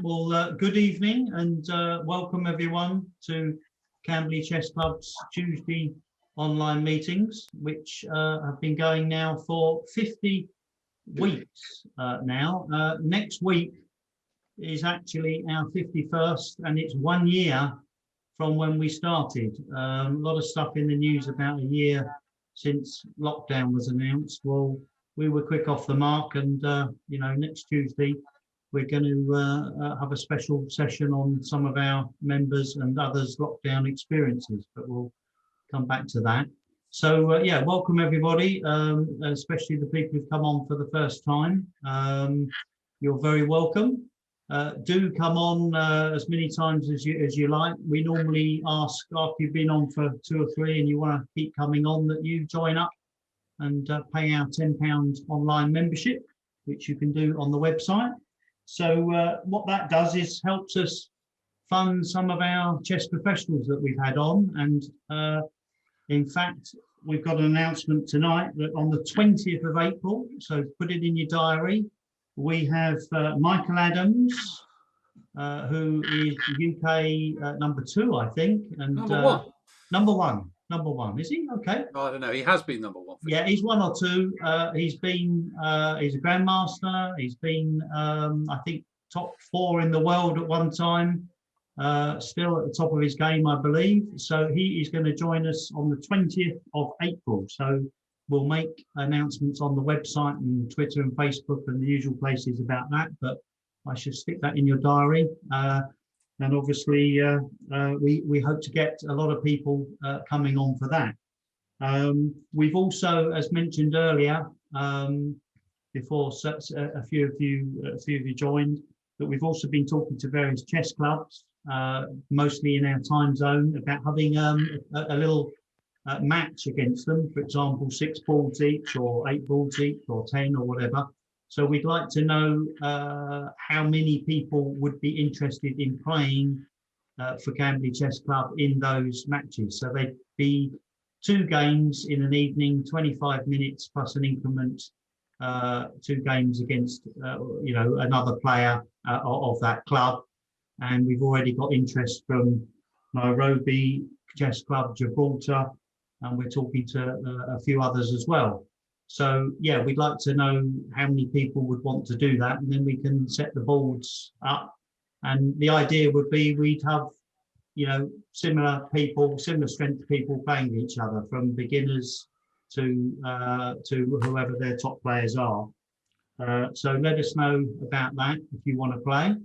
Well, good evening and welcome everyone to Camberley Chess Club's Tuesday online meetings, which have been going now for 50 weeks now. Next week is actually our 51st, and it's 1 year from when we started. A lot of stuff in the news about a year since lockdown was announced. Well, we were quick off the mark, and next Tuesday we're going to have a special session on some of our members and others' lockdown experiences, but we'll come back to that. So yeah, welcome everybody, especially the people who've come on for the first time. You're very welcome. Do come on as many times as you like. We normally ask, after you've been on for 2 or 3 and you want to keep coming on, that you join up and pay our £10 online membership, which you can do on the website. So what that does is helps us fund some of our chess professionals that we've had on. And in fact, we've got an announcement tonight that on the 20th of April, so put it in your diary, we have Michael Adams, who is UK number 2, I think. And Number one, is he? Okay. I don't know. He has been number 1. Yeah, he's 1 or 2. He's a grandmaster. He's been, I think, top 4 in the world at one time. Still at the top of his game, I believe. So he is going to join us on the 20th of April. So we'll make announcements on the website and Twitter and Facebook and the usual places about that. But I should stick that in your diary. And obviously, we hope to get a lot of people coming on for that. We've also, as mentioned earlier, before a few of you joined, that we've also been talking to various chess clubs, mostly in our time zone, about having a little match against them. For example, 6 balls each, or 8 balls each, or 10, or whatever. So we'd like to know how many people would be interested in playing for Camberley Chess Club in those matches. So they'd be 2 games in an evening, 25 minutes plus an increment, 2 games against another player of that club. And we've already got interest from Nairobi Chess Club, Gibraltar, and we're talking to a few others as well. So yeah, we'd like to know how many people would want to do that, and then we can set the boards up. And the idea would be we'd have, similar strength people playing each other, from beginners to whoever their top players are. So let us know about that if you want to play.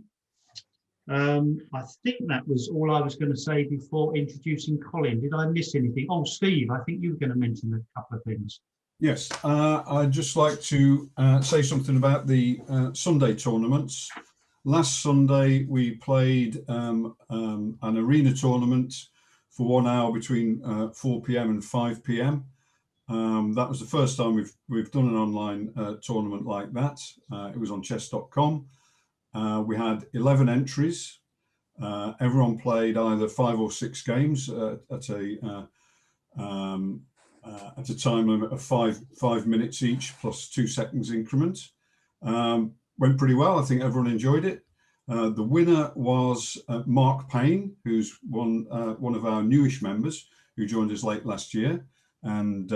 I think that was all I was going to say before introducing Colin. Did I miss anything? Oh, Steve, I think you were going to mention a couple of things. Yes, I'd just like to say something about the Sunday tournaments. Last Sunday, we played an arena tournament for 1 hour between 4 p.m. and 5 p.m. That was the first time we've done an online tournament like that. It was on chess.com. We had 11 entries. Everyone played either 5 or 6 games at a time limit of 5 minutes each, plus 2 seconds increment. Went pretty well. I think everyone enjoyed it. The winner was Mark Payne, who's one of our newish members who joined us late last year, and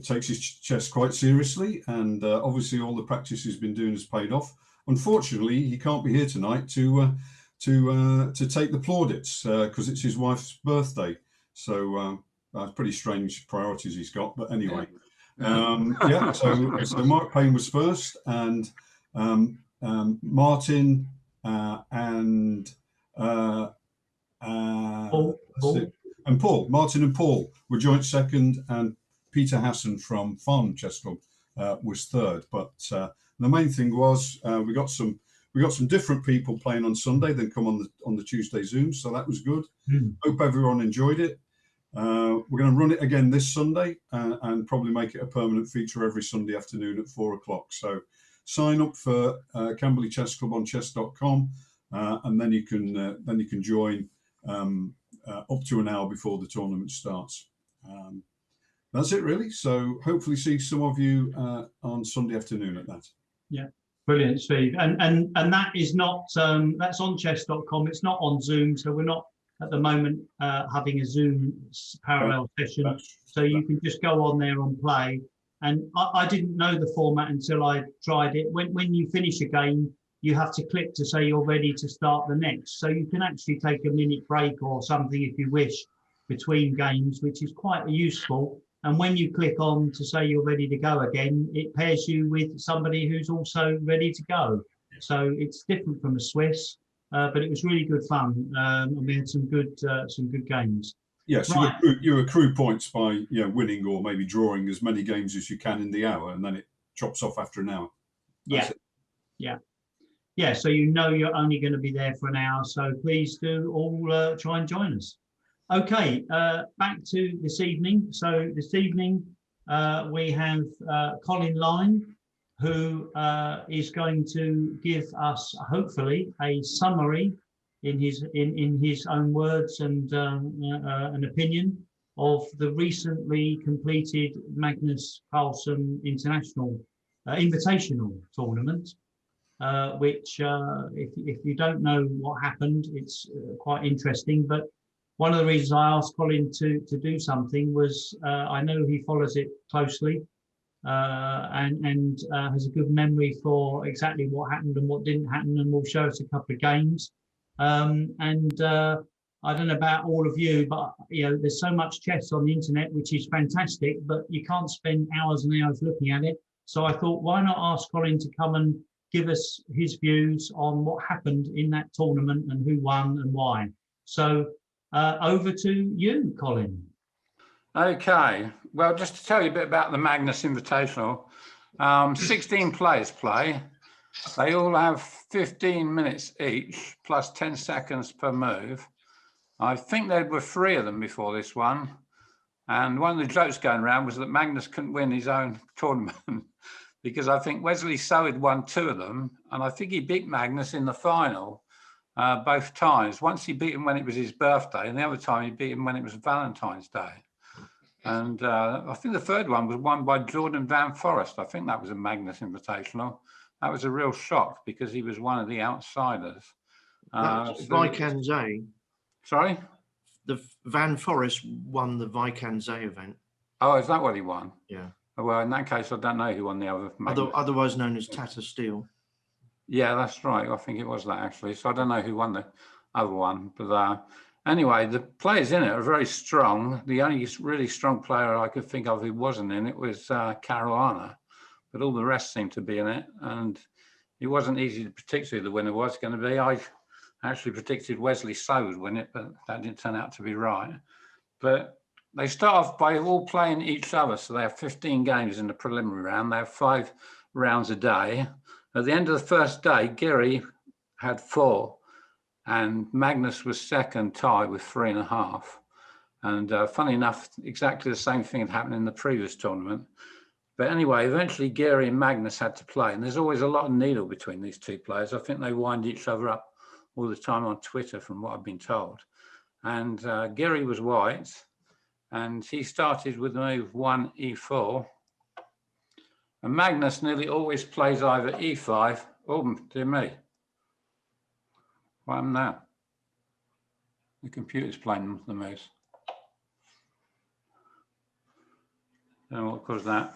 takes his chess quite seriously. And obviously, all the practice he's been doing has paid off. Unfortunately, he can't be here tonight to take the plaudits because it's his wife's birthday. So. Pretty strange priorities he's got, but anyway, yeah. So Mark Payne was first, and Martin and Paul. Martin and Paul were joint second, and Peter Hassan from Farnham Chess Club was third. But the main thing was we got some different people playing on Sunday than come on the Tuesday Zoom, so that was good. Hope everyone enjoyed it. We're going to run it again this Sunday and probably make it a permanent feature every Sunday afternoon at 4 o'clock. So sign up for Camberley Chess Club on chess.com, and then you can join up to an hour before the tournament starts. That's it really. So hopefully see some of you on Sunday afternoon at that. Yeah. Brilliant, Steve. And that is not that's on chess.com. It's not on Zoom, so we're not at the moment having a Zoom parallel session. So you can just go on there and play. And I didn't know the format until I tried it. When you finish a game, you have to click to say you're ready to start the next. So you can actually take a minute break or something if you wish between games, which is quite useful. And when you click on to say you're ready to go again, it pairs you with somebody who's also ready to go. So it's different from a Swiss, but it was really good fun. And we had some good games. Yes, right. you accrue points by winning or maybe drawing as many games as you can in the hour, and then it chops off after an hour. Yeah. So you're only going to be there for an hour. So please do all try and join us. Okay, back to this evening. So this evening we have Colin Lyne, who is going to give us hopefully a summary in his own words and an opinion of the recently completed Magnus Carlsen Invitational tournament, which if you don't know what happened, it's quite interesting. But one of the reasons I asked Colin to do something was I know he follows it closely and has a good memory for exactly what happened and what didn't happen, and will show us a couple of games. I don't know about all of you, but there's so much chess on the internet, which is fantastic, but you can't spend hours and hours looking at it. So I thought, why not ask Colin to come and give us his views on what happened in that tournament and who won and why. So over to you, Colin. Okay. Well, just to tell you a bit about the Magnus Invitational, 16 players play. They all have 15 minutes each, plus 10 seconds per move. I think there were 3 of them before this one. And one of the jokes going around was that Magnus couldn't win his own tournament because I think Wesley So had won 2 of them. And I think he beat Magnus in the final both times. Once he beat him when it was his birthday, and the other time he beat him when it was Valentine's Day. And I think the third one was won by Jordan Van Forest. I think that was a Magnus Invitational. That was a real shock because he was one of the outsiders. Viscount. Sorry? The Van Forest won the Viscount event. Oh, is that what he won? Yeah. Well, in that case, I don't know who won the other. Otherwise known as Tata Steel. Yeah, that's right. I think it was that actually. So I don't know who won the other one. But anyway, the players in it are very strong. The only really strong player I could think of who wasn't in it was Carolina. But all the rest seemed to be in it. And it wasn't easy to predict who the winner was going to be. I actually predicted Wesley So would win it, but that didn't turn out to be right. But they start off by all playing each other. So they have 15 games in the preliminary round. They have 5 rounds a day. At the end of the first day, Geary had 4 and Magnus was second, tied with 3.5. And funny enough, exactly the same thing had happened in the previous tournament. But anyway, eventually Geary and Magnus had to play. And there's always a lot of needle between these 2 players. I think they wind each other up all the time on Twitter from what I've been told. And Geary was white. And he started with the move 1 e4. And Magnus nearly always plays either e5. Oh, dear me. What happened now? The computer's playing the moves. Don't know what caused that.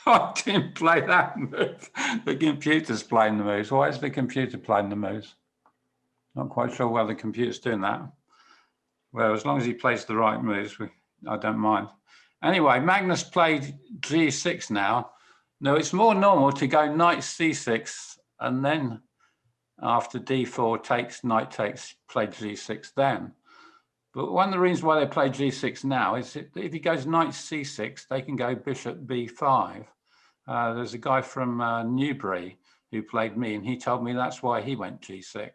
I didn't play that move. The computer's playing the moves. Why is the computer playing the moves? Not quite sure why the computer's doing that. Well, as long as he plays the right moves, I don't mind. Anyway, Magnus played g6 now. Now, it's more normal to go knight c6 and then after d4 takes, knight takes, play g6 then. But one of the reasons why they play g6 now is if he goes knight c6, they can go bishop b5. There's a guy from Newbury who played me, and he told me that's why he went g6.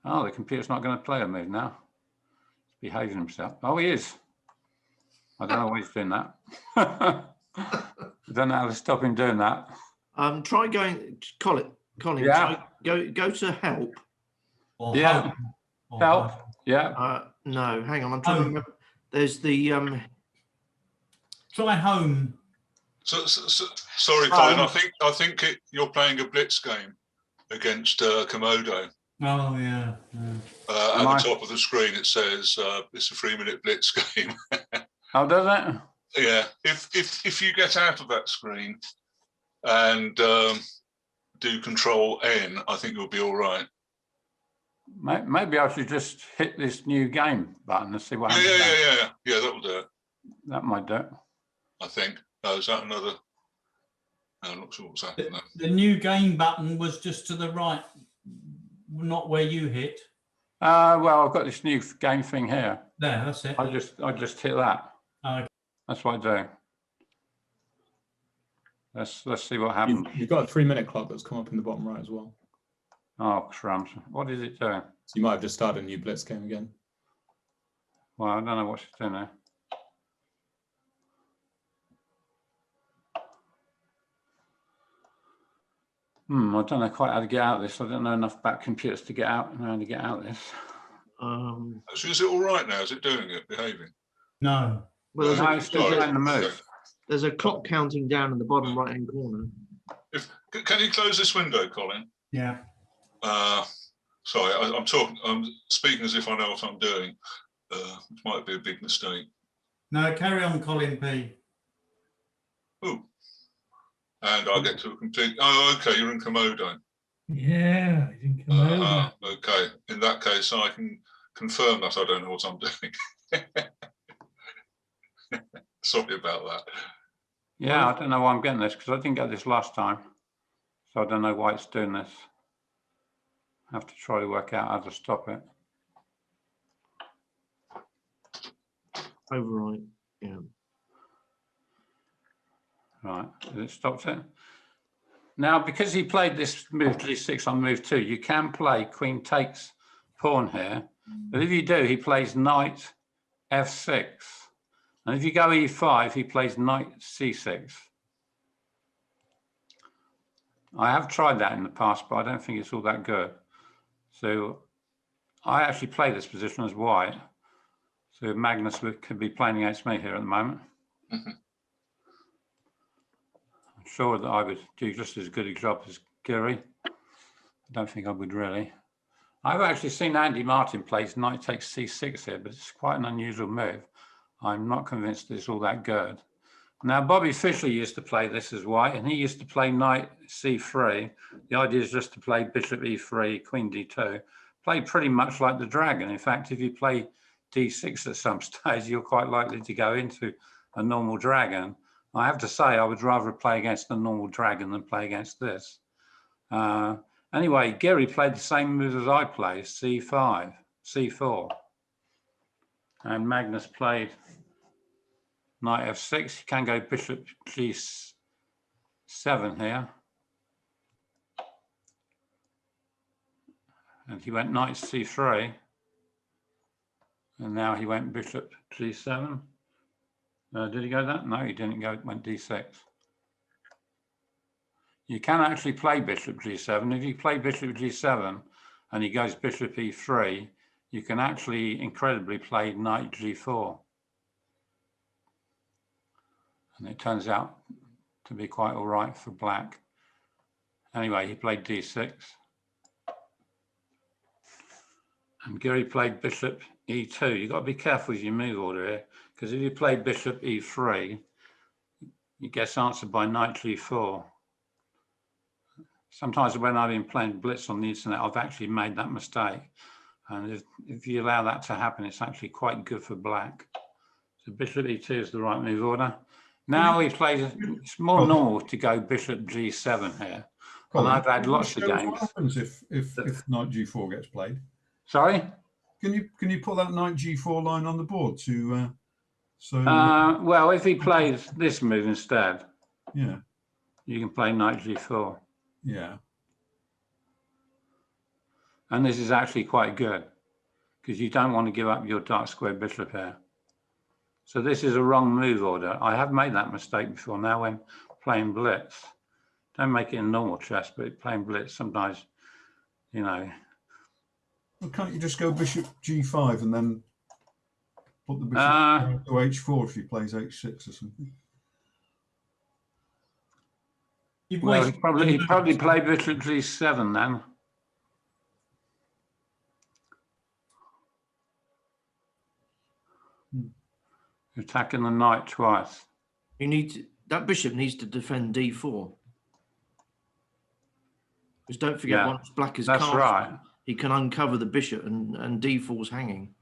Oh, the computer's not going to play a move now. He's behaving himself. Oh, he is. I don't know why he's doing that. I don't know how to stop him doing that. Try going, Colin. Yeah. Go to help. Or yeah. Help. Yeah. No, hang on. I'm trying to remember. There's the Try home. Sorry, Colin. I think you're playing a blitz game against Komodo. Oh yeah. At the top of the screen, it says it's a 3-minute blitz game. Oh, does it? Yeah. If you get out of that screen and do Control N, I think you'll be all right. Maybe I should just hit this new game button and see what happens. Yeah. That will do it. That might do it. I think. Oh, is that another? No, I'm not sure what's happening there. The new game button was just to the right, not where you hit. Well, I've got this new game thing here. There, that's it. I just hit that. Okay. That's what I do. Let's see what happens. You've got a 3-minute clock that's come up in the bottom right as well. Oh, crumbs. What is it doing? So you might have just started a new blitz game again. Well, I don't know what she's doing there. I don't know quite how to get out of this. I don't know enough about computers to get out and how to get out of this. So is it all right now? Is it doing it, behaving? No. Well, No, it's still doing the move. there's a clock counting down in the bottom right-hand corner. Can you close this window, Colin? Yeah. Sorry, I'm speaking as if I know what I'm doing. Which might be a big mistake. No, carry on, Colin P. Ooh. And I'll get to a complete. Oh, okay, you're in Komodo. Yeah, he's in Komodo. Okay, in that case, I can confirm that I don't know what I'm doing. Sorry about that. Yeah, I don't know why I'm getting this because I didn't get this last time. So I don't know why it's doing this. I have to try to work out how to stop it. Override, yeah. Right, it stopped it. Now, because he played this move g6 on move 2, you can play queen takes pawn here. But if you do, he plays knight f6. And if you go e5, he plays knight c6. I have tried that in the past, but I don't think it's all that good. So I actually play this position as white. So Magnus could be playing against me here at the moment. I'm sure that I would do just as good a job as Gary. I don't think I would really. I've actually seen Andy Martin play knight takes c6 here, but it's quite an unusual move. I'm not convinced it's all that good. Now, Bobby Fischer used to play this as white, and he used to play knight c3. The idea is just to play bishop e3, queen d2. Play pretty much like the dragon. In fact, if you play d6 at some stage, you're quite likely to go into a normal dragon. I have to say, I would rather play against a normal dragon than play against this. Anyway, Gary played the same move as I played, c5, c4. And Magnus played knight f6. You can go bishop g7 here. And he went knight c3. And now he went bishop g7. Did he go that? No, he didn't go, went d6. You can actually play bishop g7. If you play bishop g7 and he goes bishop e3, you can actually incredibly play knight g4. And it turns out to be quite all right for black. Anyway, he played d6. And Gary played bishop e2. You've got to be careful with your move order here, because if you play bishop e3, it gets answered by knight g4. Sometimes when I've been playing blitz on the internet, I've actually made that mistake. And if you allow that to happen, it's actually quite good for black. So bishop e2 is the right move order. Now he plays, it's more normal to go bishop g7 here. And I've had lots of games. What happens if knight g4 gets played? Sorry? Can you put that knight g4 line on the board to well, if he plays this move instead, yeah, you can play knight g4. yeah. And this is actually quite good because you don't want to give up your dark square bishop here. So this is a wrong move order. I have made that mistake before. Now when playing blitz, don't make it in normal chess, but playing blitz sometimes, you know. Well, can't you just go bishop g5 and then put the bishop to h4 if he plays h6 or something? You've Well, wasted he probably played bishop g7 then. Attacking the knight twice. That bishop needs to defend d4. Because don't forget, Yeah, once black is that's castled, right. he can uncover the bishop and d4's hanging.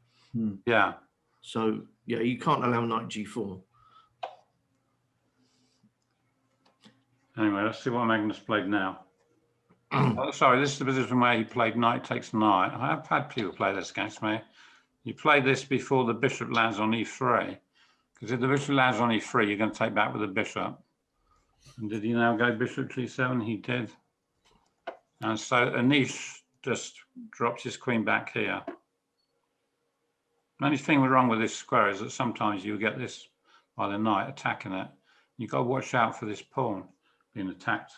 Yeah. So yeah, you can't allow knight g4. Anyway, let's see what Magnus played now. Oh, sorry, this is the position where he played knight takes knight. I have had people play this against me. You play this before the bishop lands on e3. Because if the bishop lands on e3, you're going to take back with the bishop. And did he now go bishop g7? He did. And so Anish just drops his queen back here. The only thing wrong with this square is that sometimes you get this by the knight attacking it. You've got to watch out for this pawn being attacked.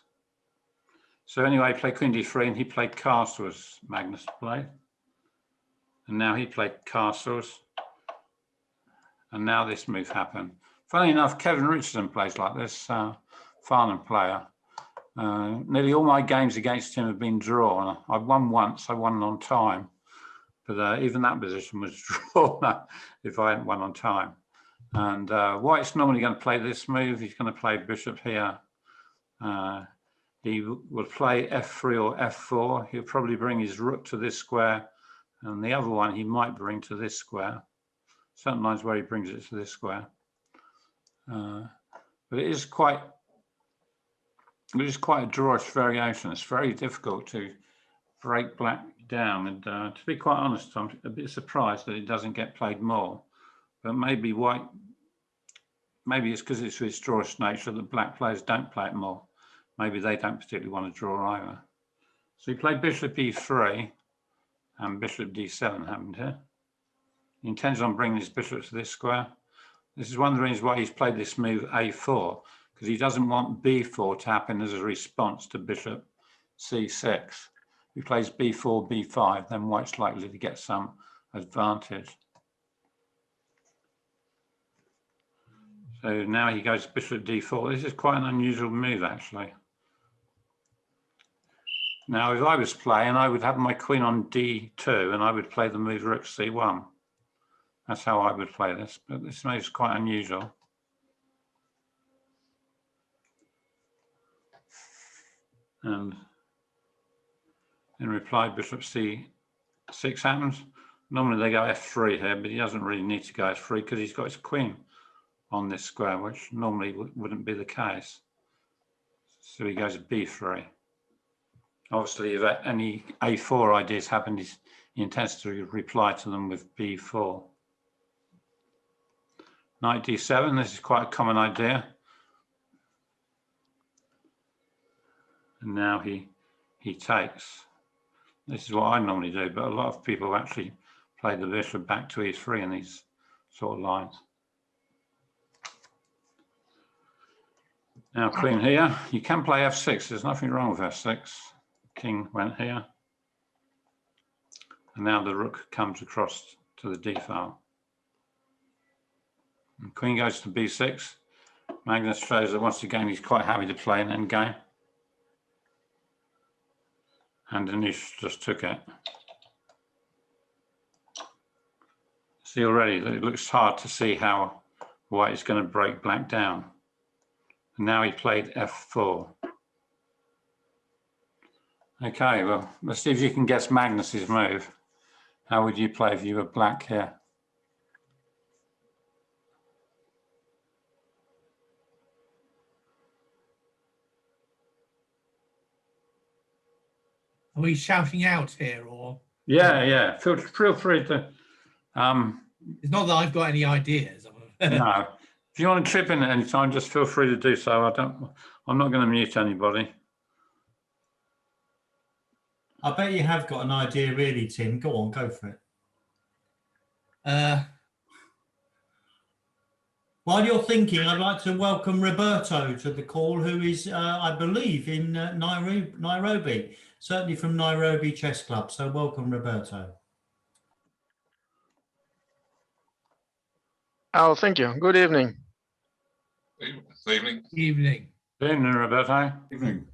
So anyway, he played queen d3 and he played castles, Magnus played. And now he played castles. And now this move happened. Funny enough, Kevin Richardson plays like this, Farnham player. Nearly all my games against him have been drawn. I won once, I won on time. But even that position was drawn if I hadn't won on time. And White's normally going to play this move. He's going to play bishop here. He will play f3 or f4. He'll probably bring his rook to this square. And the other one he might bring to this square. Sometimes where he brings it to this square. But it is quite a drawish variation. It's very difficult to break black down. And to be quite honest, I'm a bit surprised that it doesn't get played more. But maybe white, maybe it's because it's its drawish nature that black players don't play it more. Maybe they don't particularly want to draw either. So he played bishop e3 and bishop d7 happened here. He intends on bringing his bishop to this square. This is one of the reasons why he's played this move a4, because he doesn't want b4 to happen as a response to bishop c6. If he plays b4, b5, then white's likely to get some advantage. So now he goes bishop d4. This is quite an unusual move, actually. Now, if I was playing, I would have my queen on d2, and I would play the move rook c1. That's how I would play this, but this move is quite unusual. And in reply, bishop c6 happens. Normally they go f3 here, but he doesn't really need to go f3 because he's got his queen on this square, which normally wouldn't be the case. So he goes b3. Obviously, if any a4 ideas happen, he intends to reply to them with b4. Knight d7, this is quite a common idea. And now he takes. This is what I normally do, but a lot of people actually play the bishop back to e3 in these sort of lines. Now queen here, you can play f6, there's nothing wrong with f6. King went here. And now the rook comes across to the d file. And queen goes to b6. Magnus shows that once again he's quite happy to play an endgame. And Anish just took it. See already that it looks hard to see how white is going to break black down. And now he played f4. Okay, well, let's see if you can guess Magnus's move. How would you play if you were black here? Are we shouting out here, or? Yeah. Feel free to. It's not that I've got any ideas. No. If you want to chip in at any time, just feel free to do so. I'm not going to mute anybody. I bet you have got an idea, really, Tim. Go on, go for it. While you're thinking, I'd like to welcome Roberto to the call, who is, I believe, in Nairobi, certainly from Nairobi Chess Club. So welcome, Roberto. Oh, thank you. Good evening. Evening. Evening. Evening, Roberto. Evening.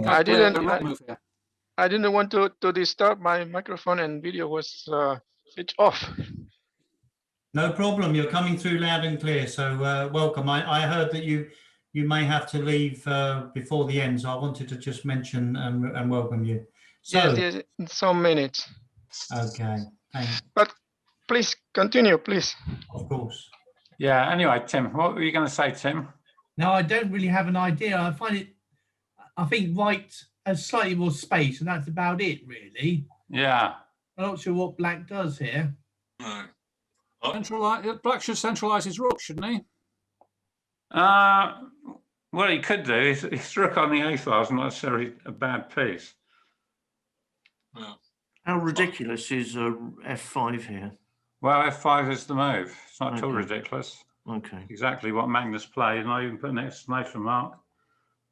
I didn't want to disturb. My microphone and video was switched off. No problem. You're coming through loud and clear. So welcome. I heard that you may have to leave before the end. So I wanted to just mention and welcome you. So, yes, in some minutes. Okay. Thanks. But please continue, please. Of course. Yeah. Anyway, Tim, what were you going to say, Tim? No, I don't really have an idea. I think white has slightly more space, and that's about it, really. Yeah. I'm not sure what black does here. No. Black should centralise his rook, shouldn't he? What he could do is his rook on the a-file is not necessarily a bad piece. Yeah. How ridiculous is f5 here? Well, f5 is the move. It's not at all Okay. ridiculous. Okay. Exactly what Magnus played, and I even put an exclamation mark,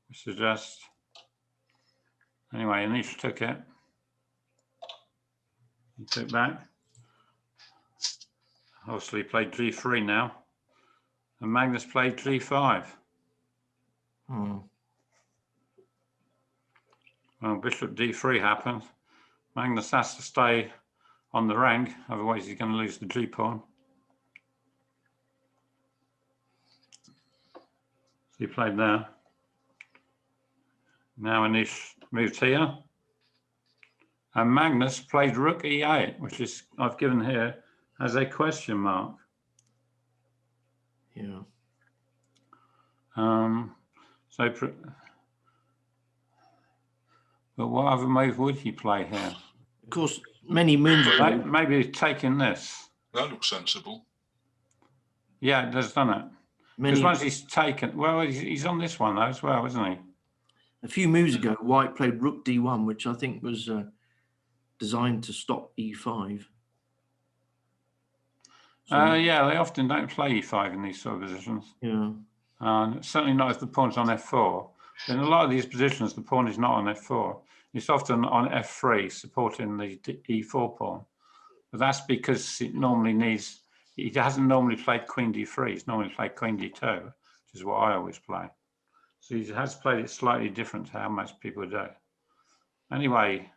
which suggests. Anyway, Anish took it. He took back. Obviously played g3 now, and Magnus played g5. Hmm. Well, bishop d3 happened. Magnus has to stay on the rank, otherwise he's going to lose the g pawn. So he played there. Now Anish moved here. And Magnus played rook e8, which is I've given here as a question mark. Yeah. But what other move would he play here? Of course, many moons ago. Maybe taking this. That looks sensible. Yeah, it does, doesn't it? Because once he's taken, well, he's on this one though as well, isn't he? A few moves ago, white played rook d1, which I think was designed to stop e5. So, Yeah, they often don't play e5 in these sort of positions. yeah. Certainly not if the pawn's on f4. In a lot of these positions, the pawn is not on f4. It's often on f3, supporting the e4 pawn. But that's because it normally needs, he hasn't normally played queen d3. He's normally played queen d2, which is what I always play. So he has played it slightly different to how most people do. Anyway,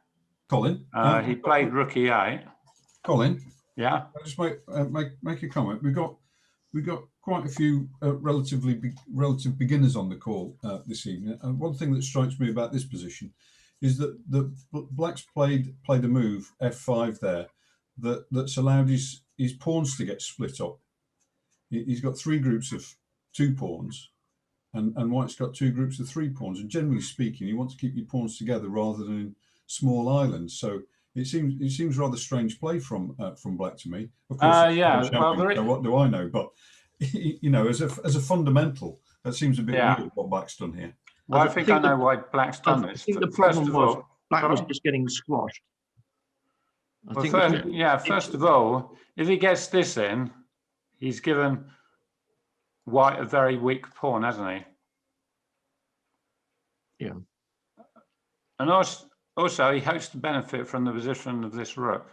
Colin, he played rook e8. Colin, Yeah. I just make a comment. We've got quite a few relative beginners on the call this evening. And one thing that strikes me about this position is that the Black's played a move f5 there that's allowed his pawns to get split up. He's got three groups of 2 pawns, and White's got 2 groups of 3 pawns. And generally speaking, you want to keep your pawns together rather than in small islands. So it seems rather strange play from Black to me. Of course, yeah. Well, so what do I know? But you know, as a fundamental, that seems a bit weird what Black's done here. Well, I think I know why Black's done this. I think the problem was Black was just getting squashed. First of all, if he gets this in, he's given White a very weak pawn, hasn't he? Yeah. And also he hopes to benefit from the position of this rook.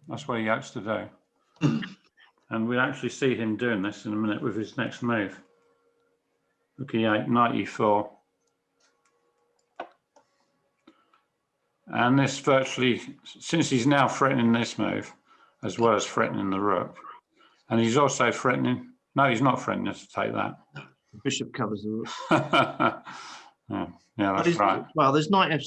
That's what he hopes to do. And we'll actually see him doing this in a minute with his next move. Rook e8, knight e4. And this virtually, since he's now threatening this move, as well as threatening the rook, and he's also threatening, no, he's not threatening to take that. Bishop covers the rook. yeah, that's right. Well, there's knight f,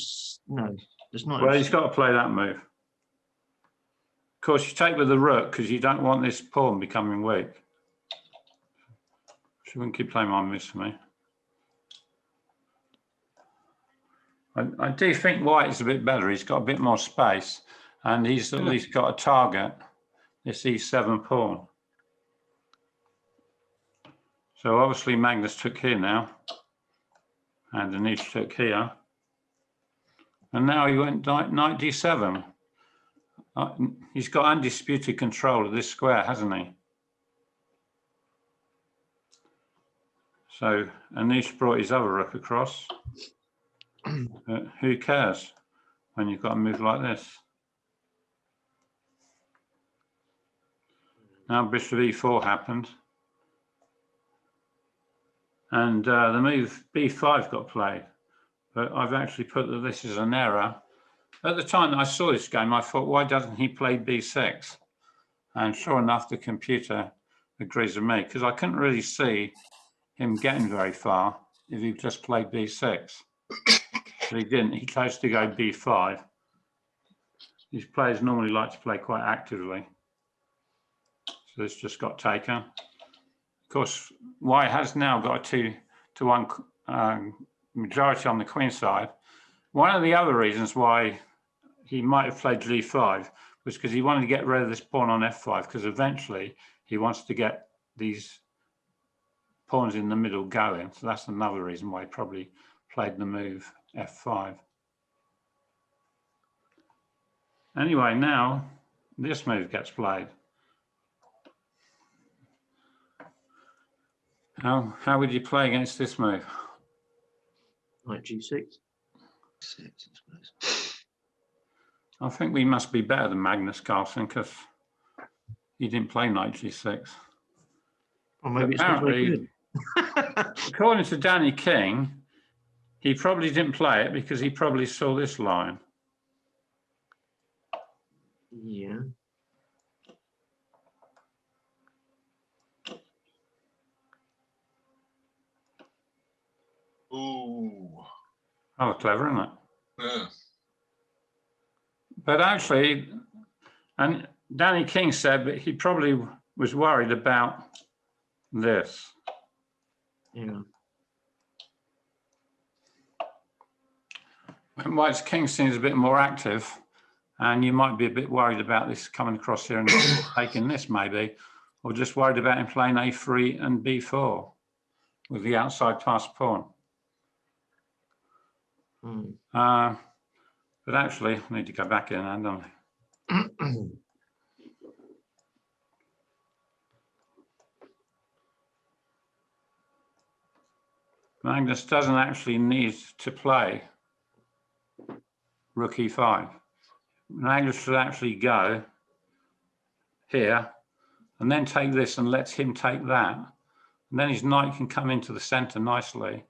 no, there's not. Well, he's got to play that move. Of course, you take with the rook because you don't want this pawn becoming weak. She wouldn't keep playing my moves for me. I do think White is a bit better. He's got a bit more space, and he's at least got a target. This e7 pawn. So obviously Magnus took here now, and Anish took here, and now he went knight d7. He's got undisputed control of this square, hasn't he? So Anish brought his other rook across. Who cares when you've got a move like this? Now bishop e4 happened. and the move b5 got played. But I've actually put that this is an error. At the time that I saw this game, I thought, why doesn't he play b6? And sure enough, the computer agrees with me, because I couldn't really see him getting very far if he just played b6. But he didn't. He chose to go b5. These players normally like to play quite actively. So this just got taken. Of course, white has now got a 2-1 majority on the queen side. One of the other reasons why he might have played g5 was because he wanted to get rid of this pawn on f5, because eventually he wants to get these pawns in the middle going. So that's another reason why he probably played the move f5. Anyway, now this move gets played. How would you play against this move? Knight g6. I think we must be better than Magnus Carlsen, because he didn't play knight g6. Or maybe it's not very good. According to Danny King, he probably didn't play it because he probably saw this line. Yeah. Ooh. Oh, clever, isn't it? Yeah. But actually, and Danny King said that he probably was worried about this. Yeah. When White's king seems a bit more active, and you might be a bit worried about this coming across here and taking this maybe, or just worried about him playing a3 and b4 with the outside passed pawn. But actually, I need to go back in now, don't I? Magnus doesn't actually need to play rook e5. Magnus should actually go here and then take this and let him take that. And then his knight can come into the center nicely.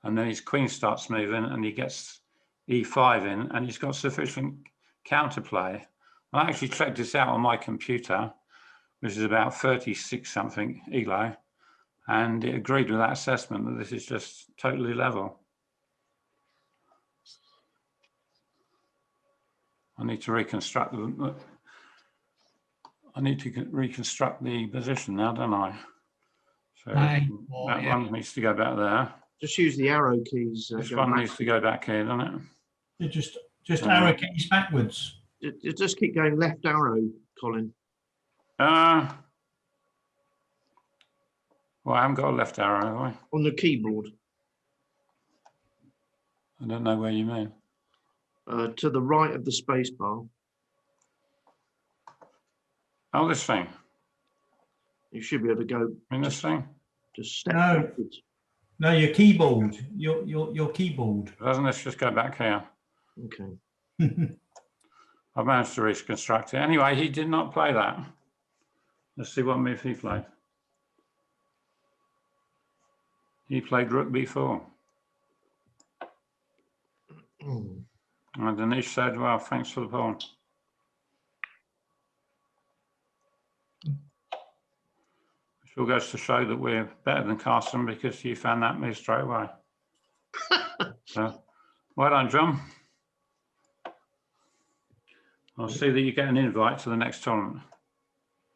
And then his queen starts moving and he gets e5 in and he's got sufficient counterplay. I actually checked this out on my computer, which is about 36 something ELO. And it agreed with that assessment that this is just totally level. I need to reconstruct the position now, don't I? So that one needs to go back there. Just use the arrow keys. This one needs to go back here, doesn't it? Just arrow keys backwards. Just keep going left arrow, Colin. Well, I haven't got a left arrow, have I? On the keyboard. I don't know where you mean. To the right of the space bar. Oh, this thing. You should be able to go. In this thing? Just step backwards. No, your keyboard. Your keyboard. Doesn't this just go back here? Okay. I've managed to reconstruct it. Anyway, he did not play that. Let's see what move he played. He played rook b4. And Anish said, well, thanks for the pawn. Which all goes to show that we're better than Carlsen because you found that move straight away. So, well done, John. I'll see that you get an invite to the next tournament.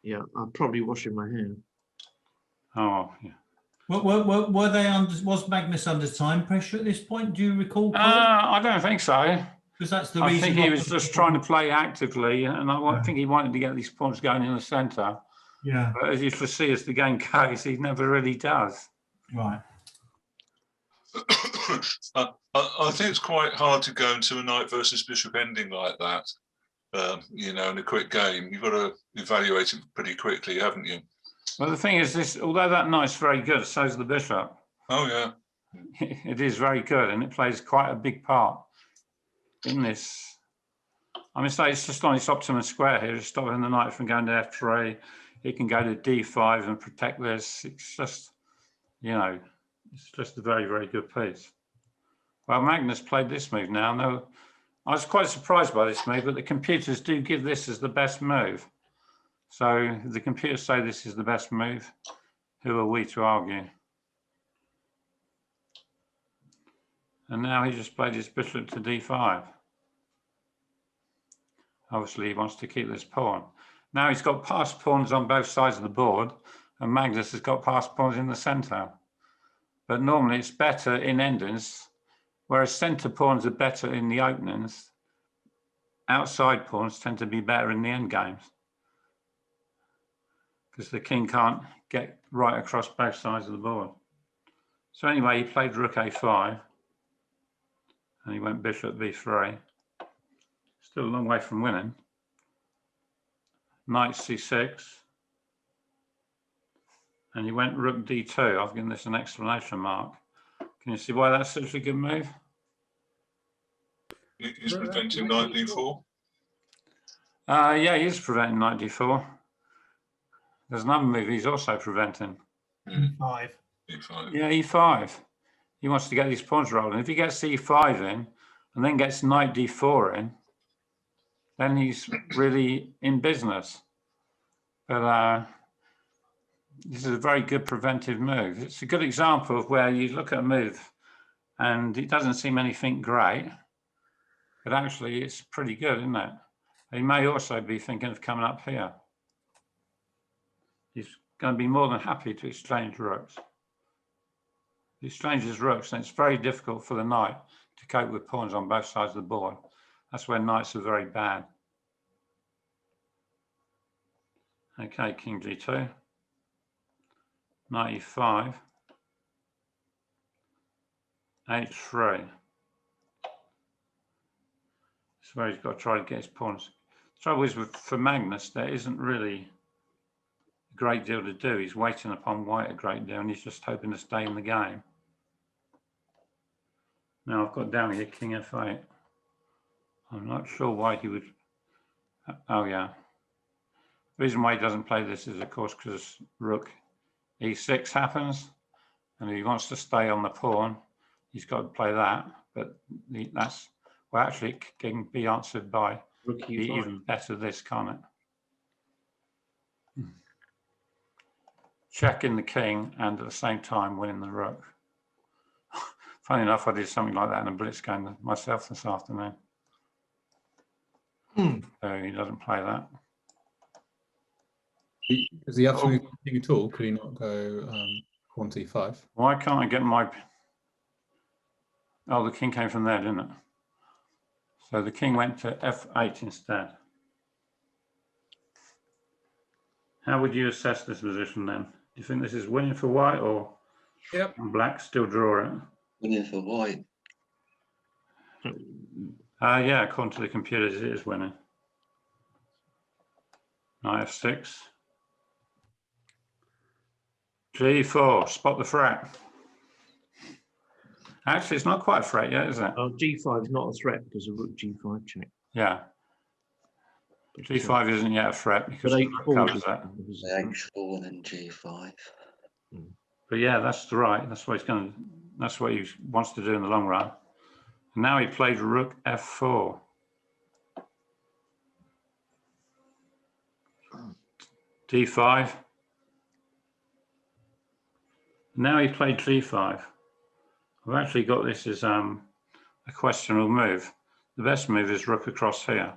Yeah, I'm probably washing my hair. Oh, yeah. Were they under? Was Magnus under time pressure at this point? Do you recall? I don't think so. Because that's the reason. I think he was just trying to play actively, and I think he wanted to get these pawns going in the centre. Yeah. But as you foresee, as the game goes, he never really does. Right. I think it's quite hard to go into a knight versus bishop ending like that. In a quick game, you've got to evaluate it pretty quickly, haven't you? Well, the thing is, this although that knight's very good, so is the bishop. Oh yeah, it is very good, and it plays quite a big part in this. I mean, say it's just on its optimum square here, it's stopping the knight from going to f3. It can go to d5 and protect this. It's just, It's just a very, very good piece. Well, Magnus played this move now. No, I was quite surprised by this move, but the computers do give this as the best move. So if the computers say this is the best move, who are we to argue? And now he just played his bishop to d5. Obviously, he wants to keep this pawn. Now he's got passed pawns on both sides of the board, and Magnus has got passed pawns in the center. But normally it's better in endings, whereas center pawns are better in the openings. Outside pawns tend to be better in the end games, because the king can't get right across both sides of the board. So anyway, he played rook a5, and he went bishop b3. Still a long way from winning. Knight c6, and he went rook d2. I've given this an exclamation mark. Can you see why that's such a good move? He's preventing knight d4. Yeah, he is preventing knight d4. There's another move he's also preventing. E5. e5. Yeah, e5. He wants to get these pawns rolling. If he gets e5 in and then gets knight d4 in, then he's really in business. But this is a very good preventive move. It's a good example of where you look at a move and it doesn't seem anything great, but actually it's pretty good, isn't it? He may also be thinking of coming up here. He's going to be more than happy to exchange rooks. He exchanges rooks, and it's very difficult for the knight to cope with pawns on both sides of the board. That's where knights are very bad. Okay, king g2, knight e5, h3. That's where he's got to try to get his pawns. The trouble is, for Magnus, there isn't really a great deal to do. He's waiting upon white a great deal, and he's just hoping to stay in the game. Now I've got down here king f8. I'm not sure why he would. Oh yeah. The reason why he doesn't play this is, of course, because rook e6 happens, and if he wants to stay on the pawn, he's got to play that. But that's, well, actually, it can be answered by Rook e5. even better this, can't it? Checking the king and at the same time winning the rook. Funny enough, I did something like that in a blitz game myself this afternoon. So he doesn't play that. Does he have to move the king at all? Could he not go pawn t5? Why can't I get my... Oh, the king came from there, didn't it? So the king went to f8 instead. How would you assess this position then? Do you think this is winning for white, or black still draw it? Winning for white. Yeah, according to the computers, it is winning. Knight f6. g4, spot the threat. Actually, it's not quite a threat yet, is it? Oh, g5 is not a threat because of rook g5 check. Yeah. G5 isn't yet a threat because the rook covers that. h4 and g5. But yeah, that's right. That's what he's going to. That's what he wants to do in the long run. And now he played rook f4. d5. Now he played g5. I've actually got this as a questionable move. The best move is rook across here,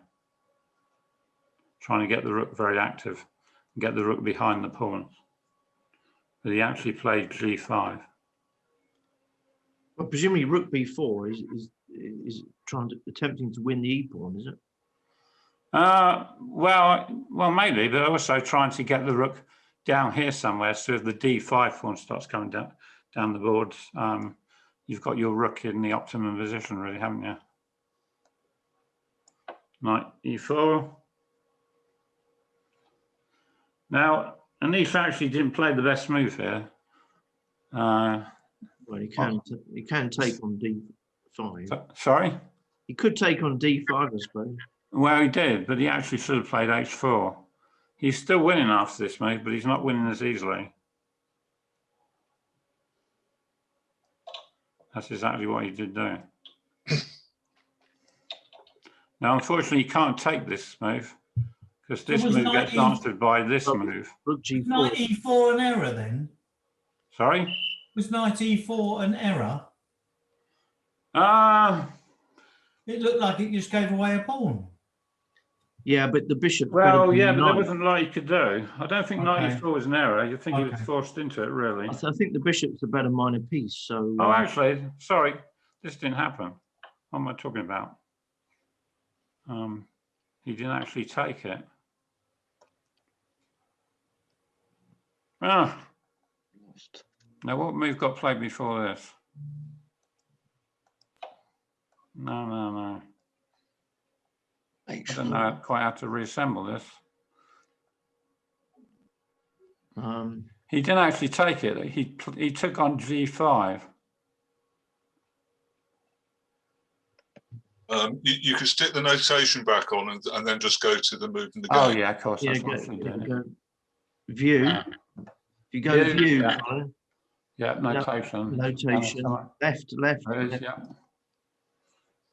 trying to get the rook very active and get the rook behind the pawns. But he actually played g5. Well, presumably rook b4 is attempting to win the e pawn, is it? Well, maybe, but also trying to get the rook down here somewhere. So if the d5 pawn starts coming down the board, you've got your rook in the optimum position, really, haven't you? Knight e4. Now, Anish actually didn't play the best move here. Well, he can take on d5. Sorry? He could take on d5, I suppose. Well, he did, but he actually should have played h4. He's still winning after this move, but he's not winning as easily. That's exactly what he did do. Now, unfortunately, you can't take this move because this was move gets answered by this Rook- move. Rook G4. Knight E4 an error then? Sorry? Was Knight E4 an error? It looked like it just gave away a pawn. Yeah, but the bishop. Well, yeah, but there wasn't a lot you could do. I don't think Okay. 94 was an error. You think he was Okay. forced into it, really. I think the bishop's a better minor piece. So. Oh, actually, sorry, this didn't happen. What am I talking about? He didn't actually take it. Ah. Now, what move got played before this? No. I don't know quite how to reassemble this. He didn't actually take it. He took on G5. You could stick the notation back on and then just go to the move in the game. Oh yeah, of course. That's what I should do. View. If you go to view, yeah. Colin, Yeah, notation. notation, left.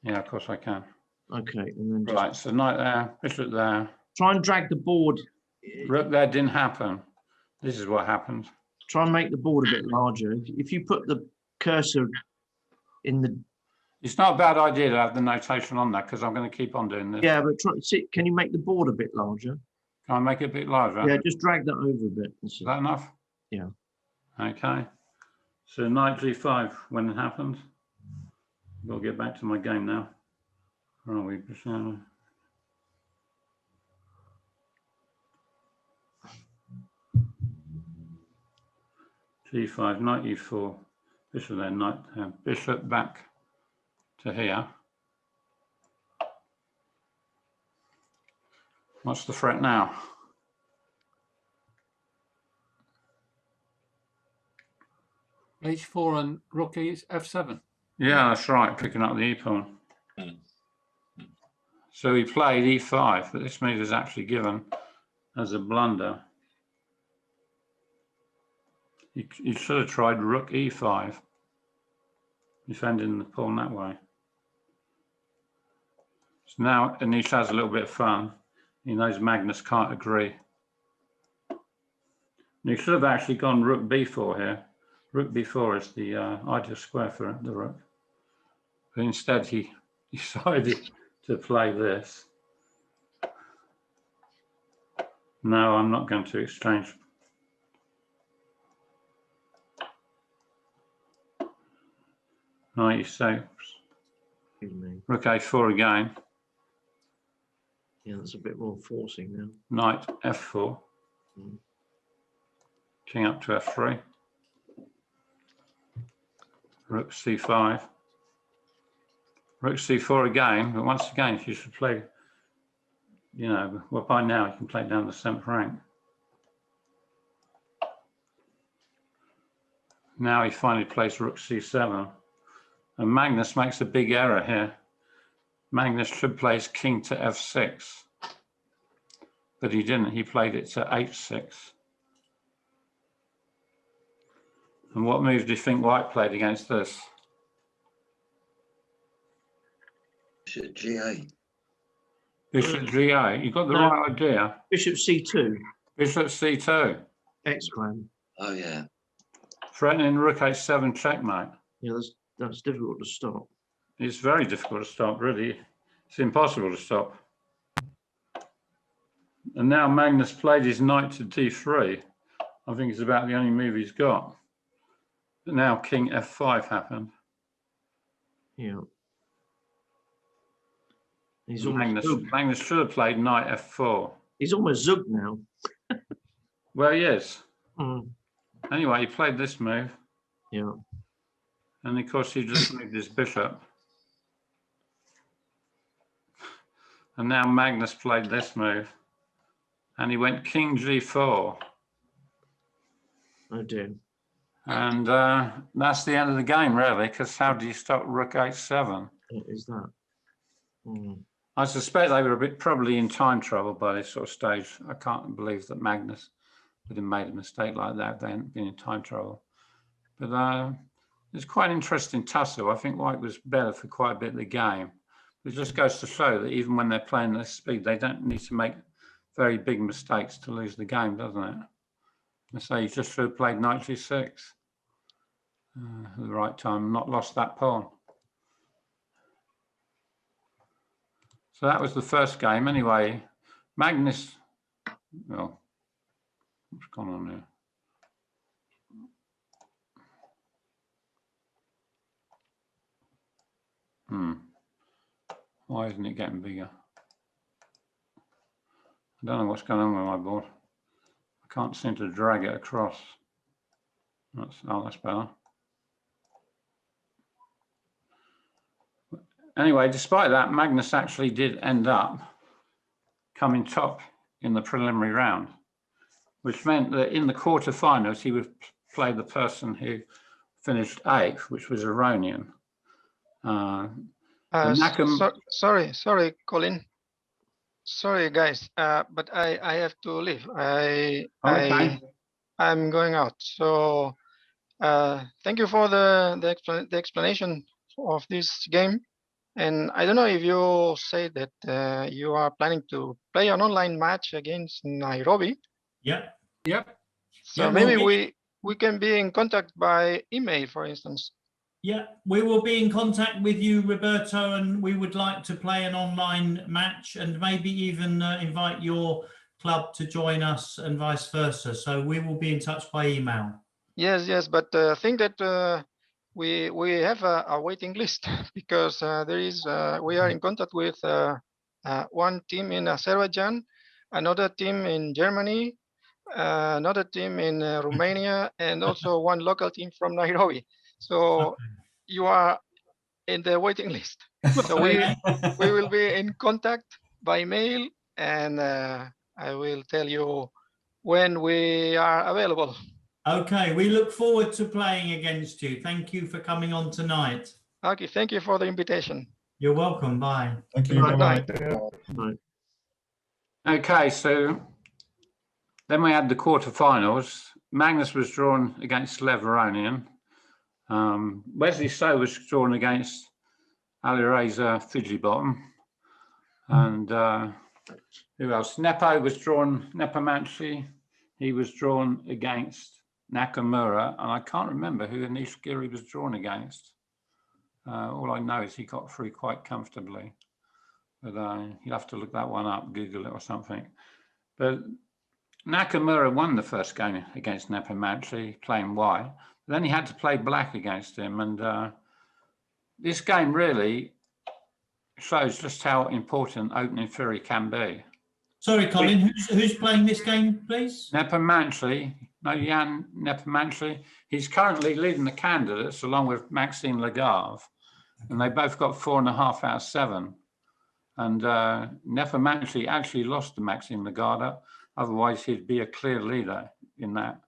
Yeah, of course I can. Okay, and then just Right, so knight there, bishop there. try and drag the board. Rook there didn't happen. This is what happened. Try and make the board a bit larger. If you put the cursor in the. It's not a bad idea to have the notation on that because I'm going to keep on doing this. Yeah, but can you make the board a bit larger? Can I make it a bit larger? Yeah, just drag that over a bit. Is that enough? Yeah. Okay. So knight G5 when it happened. We'll get back to my game now. Where are we? G5, knight E4, bishop there, knight there, bishop back to here. What's the threat now? H4 and rook F7. Yeah, that's right, picking up the E pawn. So he played E5, but this move is actually given as a blunder. He should have tried rook E5, defending the pawn that way. So now Anish has a little bit of fun. He knows Magnus can't agree. And he should have actually gone rook B4 here. Rook B4 is the ideal square for the rook. But instead he decided to play this. No, I'm not going to exchange. Knight E6. Rook A4 again. Yeah, that's a bit more forcing now. Knight F4. King up to F3. Rook C5. Rook C4 again, but once again, you should play, you know, well, by now you can play down the 7th rank. Now he finally plays Rook C7. And Magnus makes a big error here. Magnus should place King to F6. But he didn't, he played it to H6. And what move do you think White played against this? Bishop G8. Bishop G8. You got the right idea. Bishop C2. Bishop C2. X-cram. Oh yeah. Threatening Rook H7 checkmate. Yeah, that's difficult to stop. It's very difficult to stop, really. It's impossible to stop. And now Magnus played his knight to D3. I think it's about the only move he's got. But now King F5 happened. Yeah. He's Magnus should have played knight F4. He's almost zugged now. Well, he is. Mm. Anyway, he played this move. Yeah. And of course, he just moved his bishop. And now Magnus played this move. And he went King G4. Oh dear. And that's the end of the game, really, because how do you stop Rook H7? What is that? Mm. I suspect they were probably in time trouble by this sort of stage. I can't believe that Magnus would have made a mistake like that if they hadn't been in time trouble. But It's quite an interesting tussle. I think White was better for quite a bit of the game. It just goes to show that even when they're playing this speed, they don't need to make very big mistakes to lose the game, doesn't it? I say you just should have played knight g6 at the right time, not lost that pawn. So that was the first game. Anyway, Magnus, well, what's going on there? Why isn't it getting bigger? I don't know what's going on with my board. I can't seem to drag it across. That's better. Anyway, despite that, Magnus actually did end up coming top in the preliminary round, which meant that in the quarterfinals, he would play the person who finished 8th, which was Iranian. Sorry, Colin. Sorry, guys, but I have to leave. I'm going out. So thank you for the explanation of this game. And I don't know if you say that you are planning to play an online match against Nairobi. Yep. So maybe we can be in contact by email, for instance. Yeah, we will be in contact with you, Roberto, and we would like to play an online match and maybe even invite your club to join us and vice versa. So we will be in touch by email. Yes, but I think that we have a waiting list because we are in contact with one team in Azerbaijan, another team in Germany, another team in Romania, and also one local team from Nairobi. So you are in the waiting list. So we will be in contact by mail, and I will tell you when we are available. Okay, we look forward to playing against you. Thank you for coming on tonight. Okay, thank you for the invitation. You're welcome. Bye. Thank you. Bye. Okay, so then we had the quarterfinals. Magnus was drawn against Lev Aronian. Wesley So was drawn against Alireza Fijibottom. And who else? Nepo was drawn, Nepomanchi. He was drawn against Nakamura. And I can't remember who Nishigiri was drawn against. All I know is he got through quite comfortably. But you'll have to look that one up, Google it or something. But Nakamura won the first game against Nepomanchi, playing white. Then he had to play black against him. And this game really shows just how important opening theory can be. Sorry, Colin, who's playing this game, please? Nepomanchi, Jan Nepomanchi. He's currently leading the candidates along with Maxime Lagarde. And they both got 4.5 out of 7. And Nepomanchi actually lost to Maxime Lagarde. Otherwise, he'd be a clear leader in that.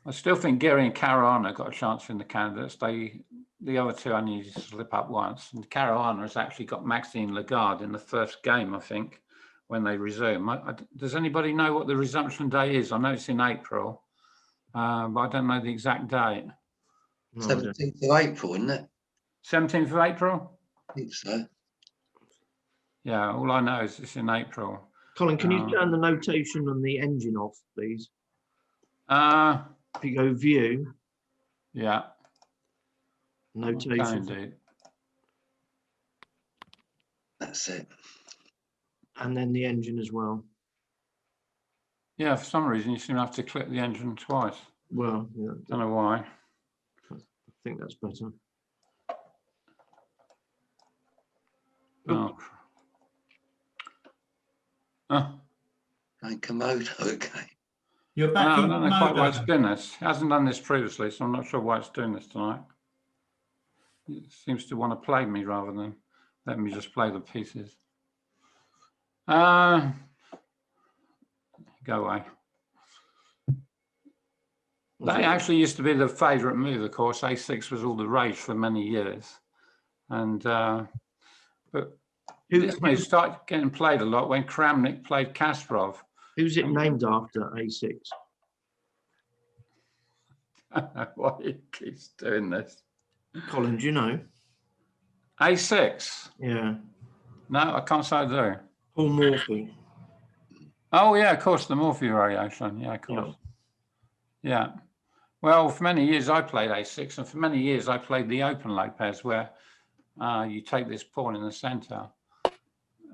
I still think Gary and Caruana got a chance in the candidates. The other two only needed to slip up once. And Caruana has actually got Maxime Lagarde in the first game, I think, when they resume. Does anybody know what the resumption day is? I know it's in April, but I don't know the exact date. 17th of April, isn't it? 17th of April? I think so. Yeah, all I know is it's in April. Colin, can you turn the notation on the engine off, please? If you go view. Yeah. Notation. Okay, indeed. That's it. And then the engine as well. Yeah, for some reason you seem to have to click the engine twice. Well, yeah. Don't know why. I think that's better. Oh. Like Komodo, okay. You're back in I don't know quite why it's doing this. It hasn't done this previously, so I'm not sure why it's doing this tonight. It seems to want to play me rather than let me just play the pieces. Go away. That actually used to be the favourite move, of course. A6 was all the rage for many years. And but this move started getting played a lot when Kramnik played Kasparov. Who's it named after, A6? Why he keeps doing this? Colin, do you know? A6. Yeah. No, I can't say I do. Paul Morphy. Oh yeah, of course, the Morphy variation. Yeah, of course. Yeah. Well, for many years I played A6, and for many years I played the open Lopez, where you take this pawn in the centre.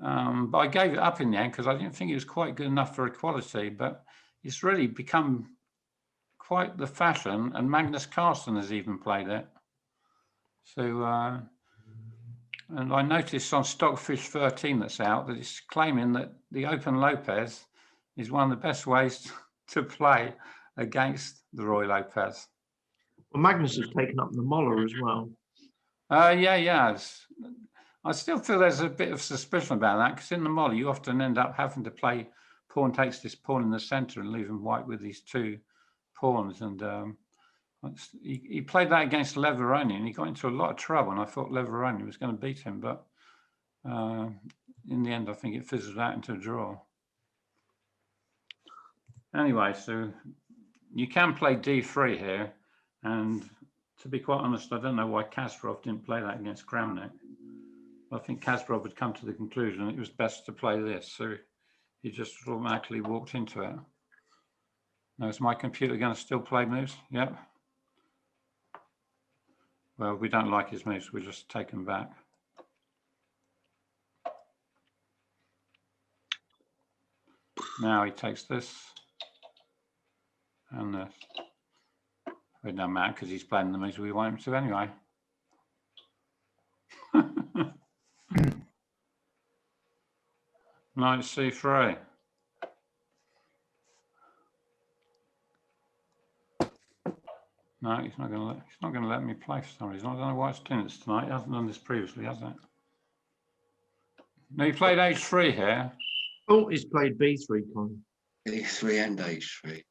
But I gave it up in the end because I didn't think it was quite good enough for equality. But it's really become quite the fashion, and Magnus Carlsen has even played it. So, and I noticed on Stockfish 13 that's out that it's claiming that the open Lopez is one of the best ways to play against the Roy Lopez. Well, Magnus has taken up the Moller as well. Yeah. I still feel there's a bit of suspicion about that because in the Moller you often end up having to play pawn takes this pawn in the centre and leaving white with these two pawns. And he played that against Leveroni and he got into a lot of trouble. And I thought Leveroni was going to beat him, but in the end I think it fizzled out into a draw. Anyway, so you can play D3 here, and to be quite honest, I don't know why Kasparov didn't play that against Kramnik. I think Kasparov had come to the conclusion it was best to play this, so he just automatically walked into it. Now, is my computer going to still play moves? Yep. Well, we don't like his moves, we just take them back. Now he takes this and this. It doesn't matter because he's playing the moves we want him to anyway. Knight C3. No, he's not going to let me play for some reason. I don't know why it's doing this tonight. He hasn't done this previously, has it? No, he played H3 here. Oh, he's played B3, Colin. B3 and H3.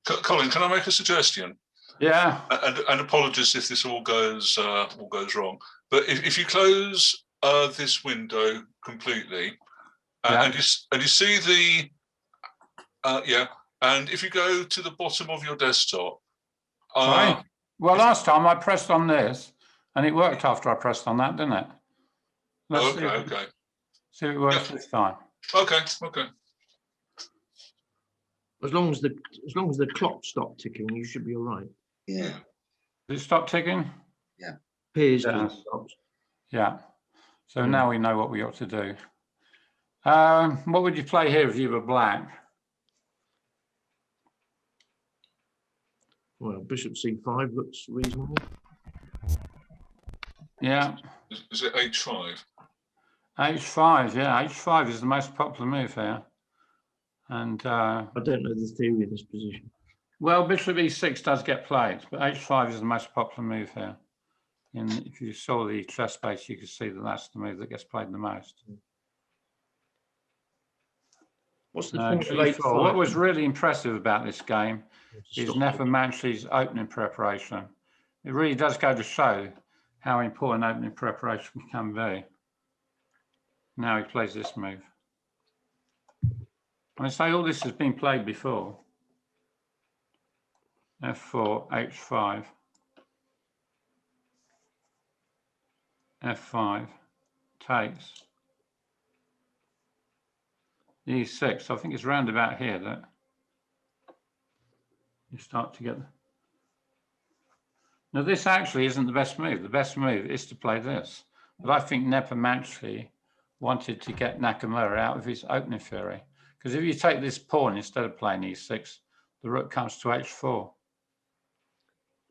Colin, can I make a suggestion? Yeah. And apologies if this all goes wrong. But if you close this window completely, and you see the and if you go to the bottom of your desktop. Sorry. Well, last time I pressed on this, and it worked after I pressed on that, didn't it? Let's see if it works this time. Okay. As long as the clock stopped ticking, you should be all right. Yeah. Did it stop ticking? Yeah. Appears Yeah. to stopped. Yeah. So now we know what we ought to do. What would you play here if you were black? Well, Bishop C5 looks reasonable. Yeah. Is it H5? H5, yeah. H5 is the most popular move here. And I don't know the theory of this position. well, Bishop E6 does get played, but H5 is the most popular move here. And if you saw the chess base, you could see that that's the move that gets played the most. What's the point of G4. What H5? was really impressive about this game is Nefer Manchi's opening preparation. It really does go to show how important opening preparation can be. Now he plays this move. I say all this has been played before. F4, H5, F5, takes. E6, I think it's round about here that you start to get. Now this actually isn't the best move. The best move is to play this. But I think Nefer Manchi wanted to get Nakamura out of his opening theory. Because if you take this pawn instead of playing E6, the rook comes to H4.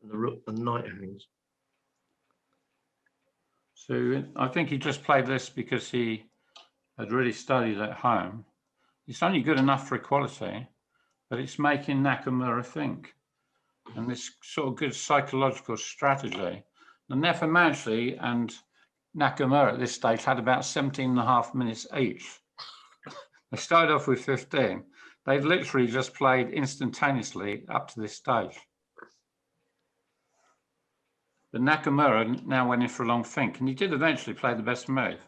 And the rook and knight hangs. So I think he just played this because he had really studied at home. It's only good enough for equality, but it's making Nakamura think. And this sort of good psychological strategy. The Nefer Manchi and Nakamura at this stage had about 17.5 minutes each. They started off with 15. They'd literally just played instantaneously up to this stage. But Nakamura now went in for a long think, and he did eventually play the best move.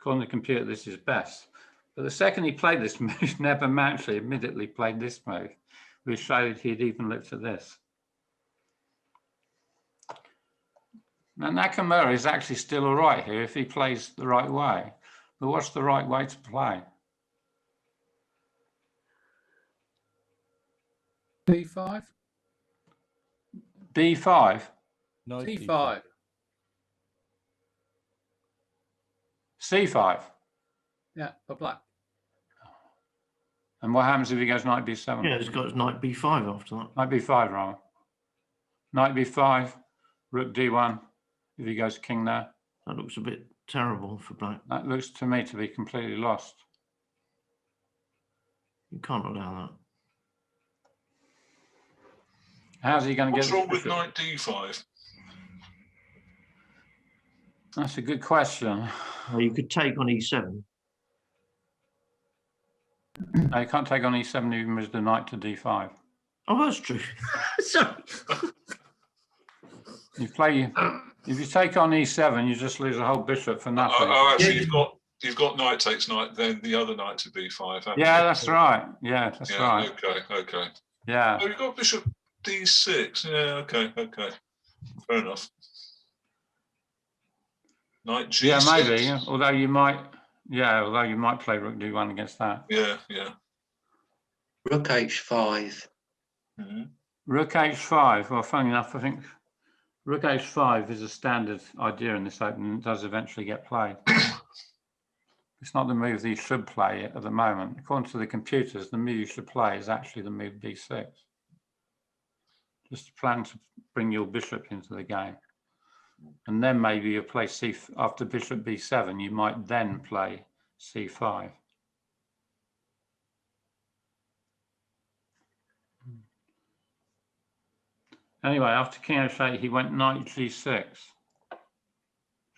According to the computer, this is best. But the second he played this move, Nefer Manchi immediately played this move, we showed he'd even looked at this. Now Nakamura is actually still all right here if he plays the right way. But what's the right way to play? D5? B5? Knight T5. C5? Yeah, for black. And what happens if he goes knight B7? Yeah, he's got his knight B5 after that. Knight B5, rather. Knight B5, rook D1, if he goes king there. That looks a bit terrible for black. That looks to me to be completely lost. You can't allow that. How's he going to What's get... wrong with knight D5? That's a good question. Well, you could take on E7. No, you can't take on E7 even with the knight to D5. Oh, that's true. Sorry. You play... If you take on E7, you just lose a whole bishop for nothing. Oh, actually, you've got knight takes knight, then the other knight to B5. Yeah, that's right. Yeah, that's yeah, right. Okay. Yeah. Oh, you've got bishop D6. Yeah, okay. Fair enough. Knight G6. Yeah, maybe. Although you might play rook D1 against that. Yeah. Rook H5. Mm-hmm. Rook H5. Well, funny enough, I think rook H5 is a standard idea in this open and does eventually get played. It's not the move that you should play at the moment. According to the computers, the move you should play is actually the move B6. Just a plan to bring your bishop into the game. And then maybe you play after bishop B7, you might then play C5. Anyway, after king H8, he went knight G6,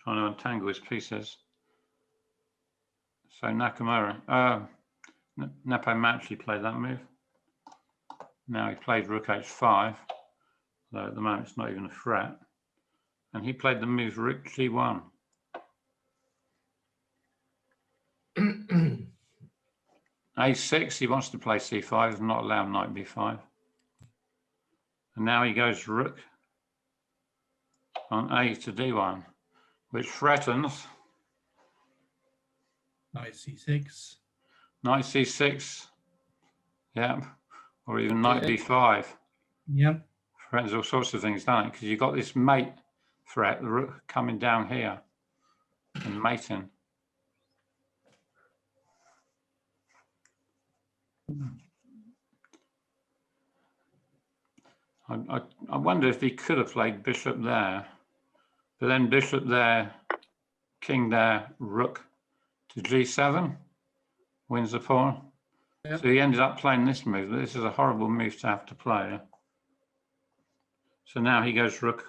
trying to untangle his pieces. So Nakamura, Nepomuk played that move. Now he played rook H5, though at the moment it's not even a threat. And he played the move rook G1. A6, he wants to play C5, not allow knight B5. And now he goes rook on A to D1, which threatens Knight C6. Knight C6, yeah, or even knight B5. Yep. Threatens all sorts of things, doesn't it? Because you've got this mate threat, the rook coming down here and mating. I wonder if he could have played bishop there, but then bishop there, king there, rook to G7, wins the pawn. Yep. So he ended up playing this move. This is a horrible move to have to play. So now he goes rook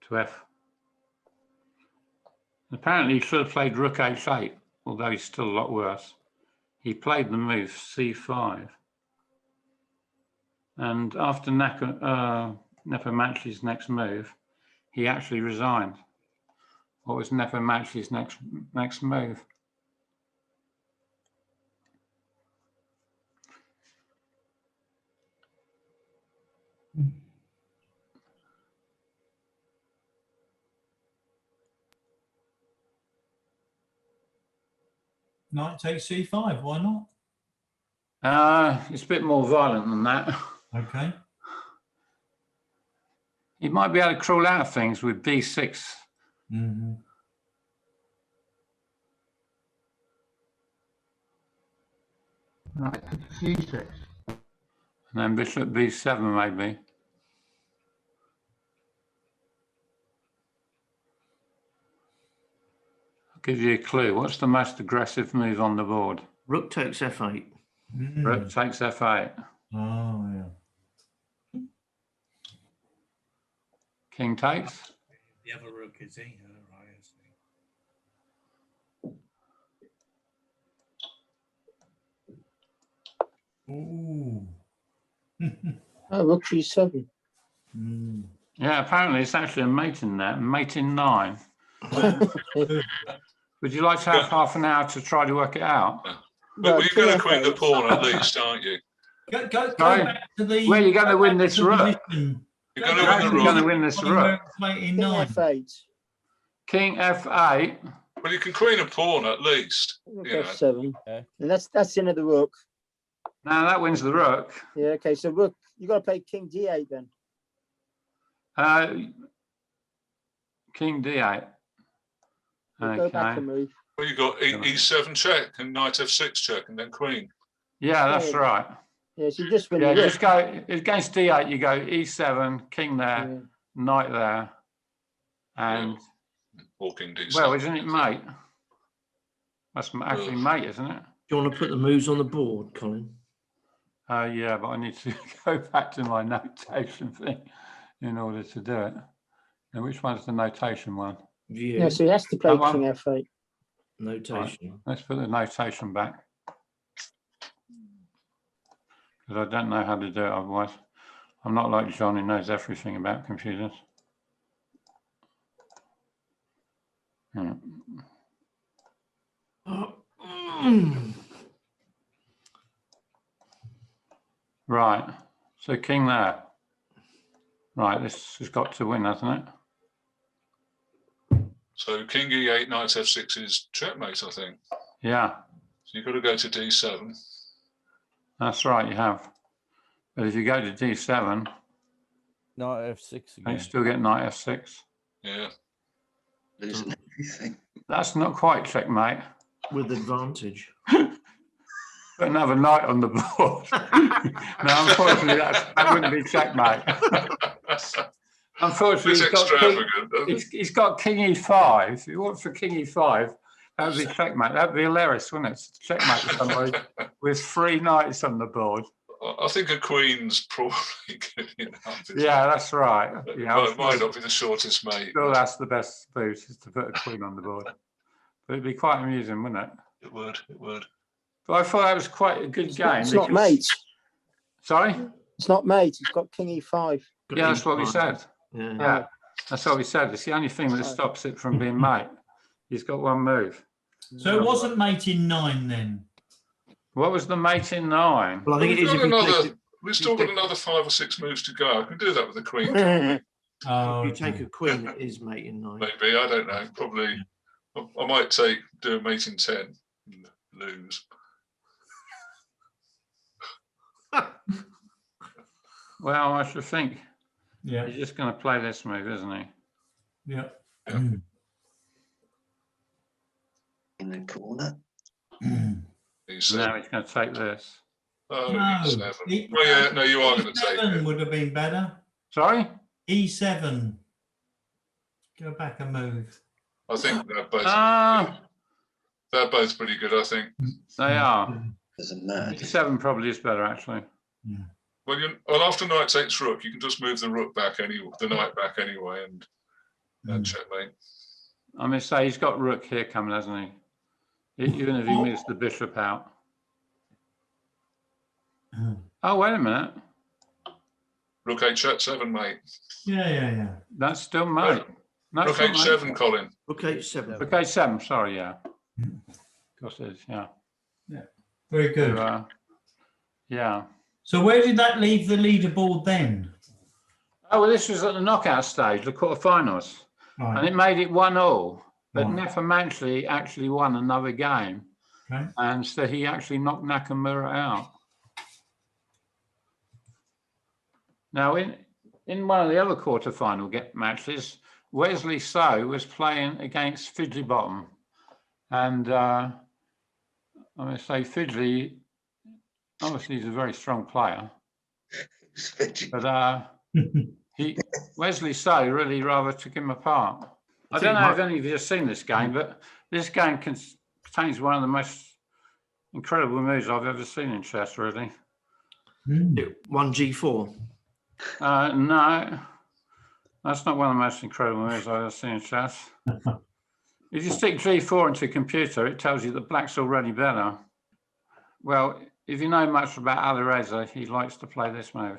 to F. Apparently he should have played rook H8, although he's still a lot worse. He played the move C5. And after Nepomuk's next move, he actually resigned. What was Nepomuk's next move? Knight takes C5. Why not? It's a bit more violent than that. Okay. He might be able to crawl out of things with B6. Mm-hmm. Right, C6. And then bishop B7 maybe. I'll give you a clue. What's the most aggressive move on the board? Rook takes F8. Mm. Rook takes F8. Oh, yeah. King takes. The other rook, is he? Oh, right, I see. Ooh. Oh, rook G7. Mm. Yeah, apparently it's actually a mate in there, mate in 9. Would you like to have half an hour to try to work it out? But you're going to quit the pawn at least, aren't you? Go Sorry? back to the. Where are you going to win this rook? position. You're Go going to back win You're the going to rook. win this where rook. it's mate in King 9. F8. King F8. Well, you can queen a pawn at least. Rook You know. F7. Okay. And that's the end of the rook. Now that wins the rook. Yeah, okay, so rook, you got to play King D8 then. King D8. We'll go back Okay. and move. Well, you got E7 check and knight F6 check and then queen. Yeah, that's Yeah. right. Yeah, so you just win Yeah, the rook. just go against D8. You go E7, king there, Yeah. knight there, and Or king D7. well, isn't it mate? That's actually mate, isn't it? Do you want to put the moves on the board, Colin? Yeah, but I need to go back to my notation thing in order to do it. And which one's the notation one? View. Yeah, so he has to play That one? King F8. Notation. Let's put the notation back. Because I don't know how to do it otherwise. I'm not like John who knows everything about computers. Hmm. Right, so king there. Right, this has got to win, hasn't it? So king E8, knight F6 is checkmate, I think. Yeah, So you've got to go to D7. that's right, you have. But if you go to D7, Knight F6 you again. still get knight F6. Yeah. Losing everything. That's not quite checkmate. With advantage. Put another knight on the board. No, unfortunately, that wouldn't be checkmate. Unfortunately, It's extravagant, doesn't it? he's got king E5. If he wants for king E5, that would be checkmate. That would be hilarious, wouldn't it? Checkmate with somebody with 3 knights on the board. I think a queen's probably good enough. Yeah, that's right. Yeah, It might not be the shortest mate. Still, that's the best boot, is to put a queen on the board. But it'd be quite amusing, wouldn't it? It would, it would. But I thought that was quite a good game. It's not mate. Sorry? It's not mate. It's got King E5. Yeah, that's what we said. Yeah. Yeah, that's what we said. It's the only thing that stops it from being mate. He's got one move. So it wasn't mate in 9 then? What was the mate in 9? Well, I think it is if you take We've still got another 5 or 6 moves to go. I can do that with the queen. Oh, if you take a queen, it is mate in 9. Maybe, I don't know. Probably. I might do a mate in 10 and lose. Well, I should think yeah, he's just going to play this move, isn't he? yeah. In the corner. E7. Now he's going to take this. Oh, No, E7. Well, yeah, no, you are going to take E7 it. would have been better. Sorry? E7. Go back a move. I think they're both. Ah, They're both pretty good, I think. they are. Doesn't matter. 7 probably is better, actually. Well, after knight takes rook, you can just move the rook back the knight back anyway, and checkmate. I must say, he's got rook here coming, hasn't he? Even if he moves the bishop out. Oh, wait a minute. Rook H7, mate. Yeah. That's still mate. No, Rook it's not H7, mate. Colin. Okay, 7. Rook H7, sorry, yeah. Of course it is, yeah. Very good. So, yeah. So where did that leave the leaderboard then? Oh, well, this was at the knockout stage, the quarterfinals. And Right. it made it 1-1. But Right. Nefermanchi actually won another game. Okay. And so he actually knocked Nakamura out. Now, in one of the other quarterfinal matches, Wesley So was playing against Fidley Bottom. And I'm going to say Fidley, obviously he's a very strong player. But Wesley So really rather took him apart. I don't know if any of you have seen this game, but this game contains one of the most incredible moves I've ever seen in chess, really. 1 G4. No, that's not one of the most incredible moves I've ever seen in chess. If you stick G4 into a computer, it tells you that black's already better. Well, if you know much about Alireza, he likes to play this move.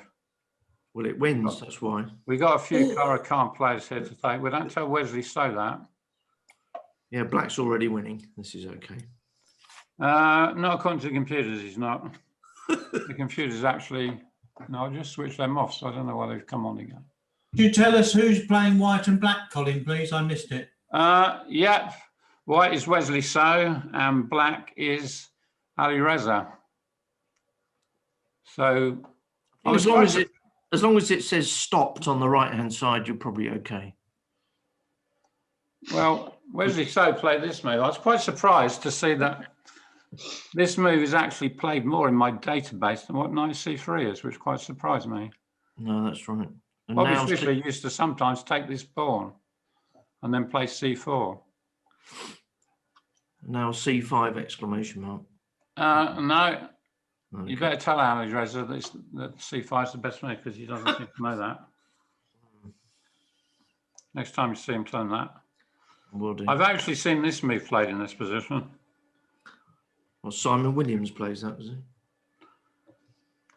Well, it wins, that's why. We got a few Caracan players here today. We don't tell Wesley So that. Yeah, black's already winning. This is okay. Not according to the computers, he's not. The computer's actually, no, I just switched them off, so I don't know why they've come on again. Could you tell us who's playing white and black, Colin, please? I missed it. Yeah, white is Wesley So and black is Ali Reza. So as long as it says stopped on the right hand side, you're probably okay. Well, Wesley So played this move. I was quite surprised to see that this move is actually played more in my database than what knight c3 is, which quite surprised me. No, that's right. And Bobby now Fischer used to sometimes take this pawn and then play c4. Now C5 exclamation mark. No, Okay. you better tell Ali Reza that c5 is the best move because he doesn't seem to know that. Next time you see him, tell him that. Will do. I've actually seen this move played in this position. Well, Simon Williams plays that, does he?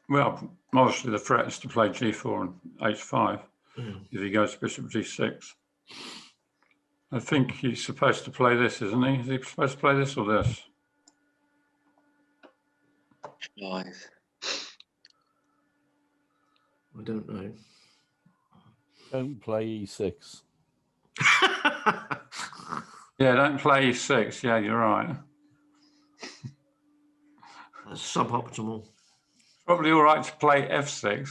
Well, obviously the threat is to play g4 and h5 if he goes bishop g6. I think he's supposed to play this, isn't he? Is he supposed to play this or this? Nice. I don't know. Don't play e6. Yeah, don't play e6. Yeah, you're right. That's suboptimal. Probably all right to play f6.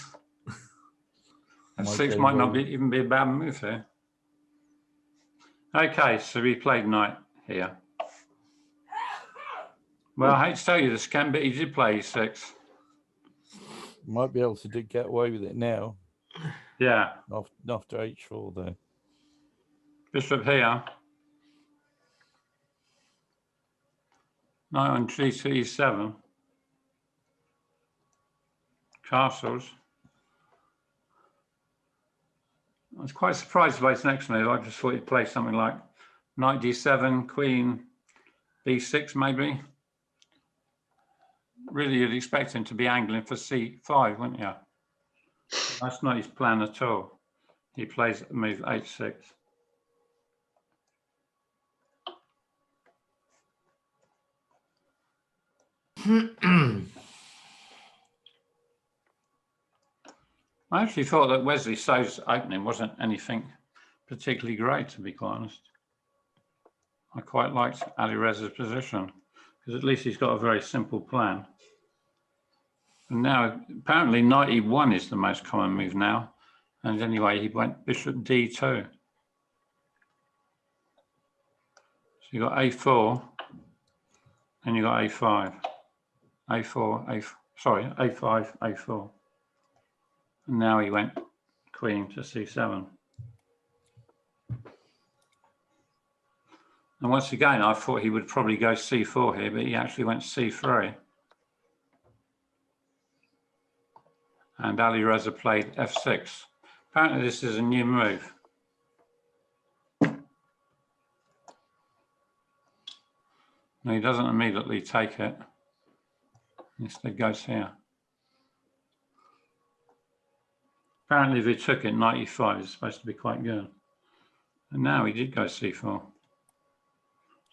F6 might not even be a bad move here. Okay, so we played knight here. Well, I hate to tell you this, Ken, but he did play e6. Might be able to get away with it now. Yeah. After h4, though. Bishop here. Knight on g to e7. Castles. I was quite surprised by his next move. I just thought he'd play something like knight d7, queen b6 maybe. Really, you'd expect him to be angling for c5, wouldn't you? That's not his plan at all. He plays move h6. I actually thought that Wesley So's opening wasn't anything particularly great, to be quite honest. I quite liked Ali Reza's position because at least he's got a very simple plan. And now, apparently, knight e1 is the most common move now. And anyway, he went bishop d2. So you got a4, and you got a5, a4, a5, a4. And now he went queen to c7. And once again, I thought he would probably go c4 here, but he actually went c3. And Ali Reza played f6. Apparently this is a new move. No, he doesn't immediately take it. Instead goes here. Apparently if he took it, knight e5 is supposed to be quite good. And now he did go c4. So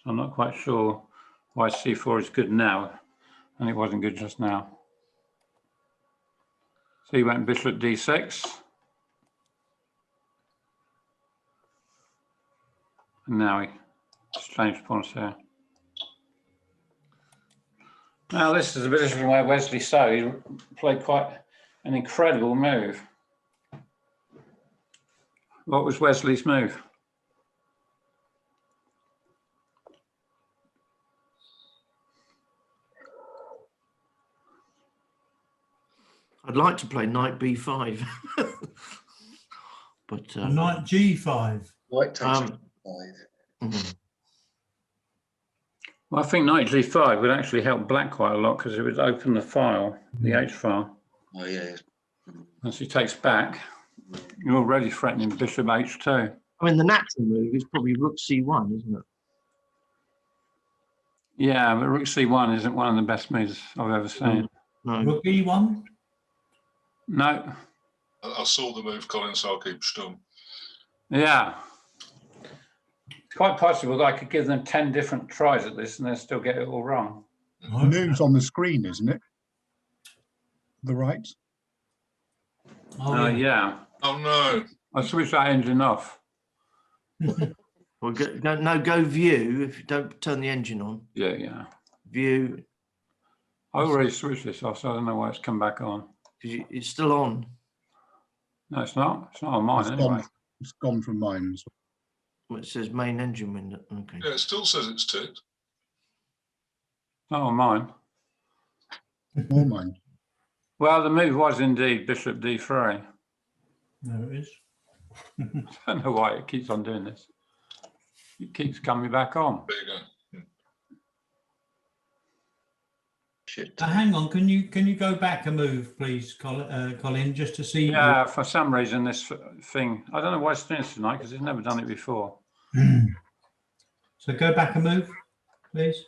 I'm not quite sure why c4 is good now and it wasn't good just now. So he went bishop d6. And now he exchanged pawns here. Now this is a position where Wesley So he played quite an incredible move. What was Wesley's move? I'd like to play knight b5. But knight g5. White takes f5. Well, I think knight g5 would actually help black quite a lot because it would open the file, the h file. Oh, yeah. Once he takes back, you're already threatening bishop h2. I mean, the natural move is probably rook c1, isn't it? Yeah, but rook c1 isn't one of the best moves I've ever seen. No. Rook e1? No. I saw the move, Colin, so I'll keep stum. Yeah. It's quite possible that I could give them 10 different tries at this and they'll still get it all wrong. The move's on the screen, isn't it? the right? Oh, yeah. Oh, no. I switched that engine off. Well, go view if you don't turn the engine on. Yeah. View. I already switched this off, so I don't know why it's come back on. Because it's still on. No, it's not. It's not on mine anyway. It's gone from mine. Well, it says main engine window. Okay. Yeah, it still says it's ticked. Not on mine. Or mine. Well, the move was indeed bishop d3. There it is. I don't know why it keeps on doing this. It keeps coming back on. There you go. Hang on, can you go back a move, please, Colin, just to see? Yeah, for some reason this thing, I don't know why it's doing this tonight because it's never done it before. So go back a move, please.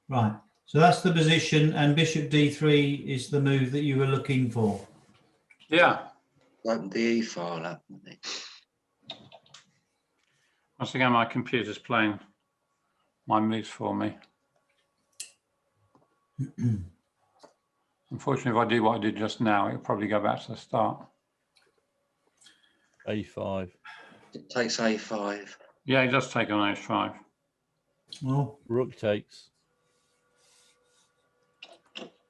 Right. So that's the position, and bishop d3 is the move that you were looking for. Yeah. Open the E file up. Once again, my computer's playing my moves for me. Unfortunately, if I do what I did just now, it'll probably go back to the start. A5. It takes A5. Yeah, he does take on H5. Well, Rook takes.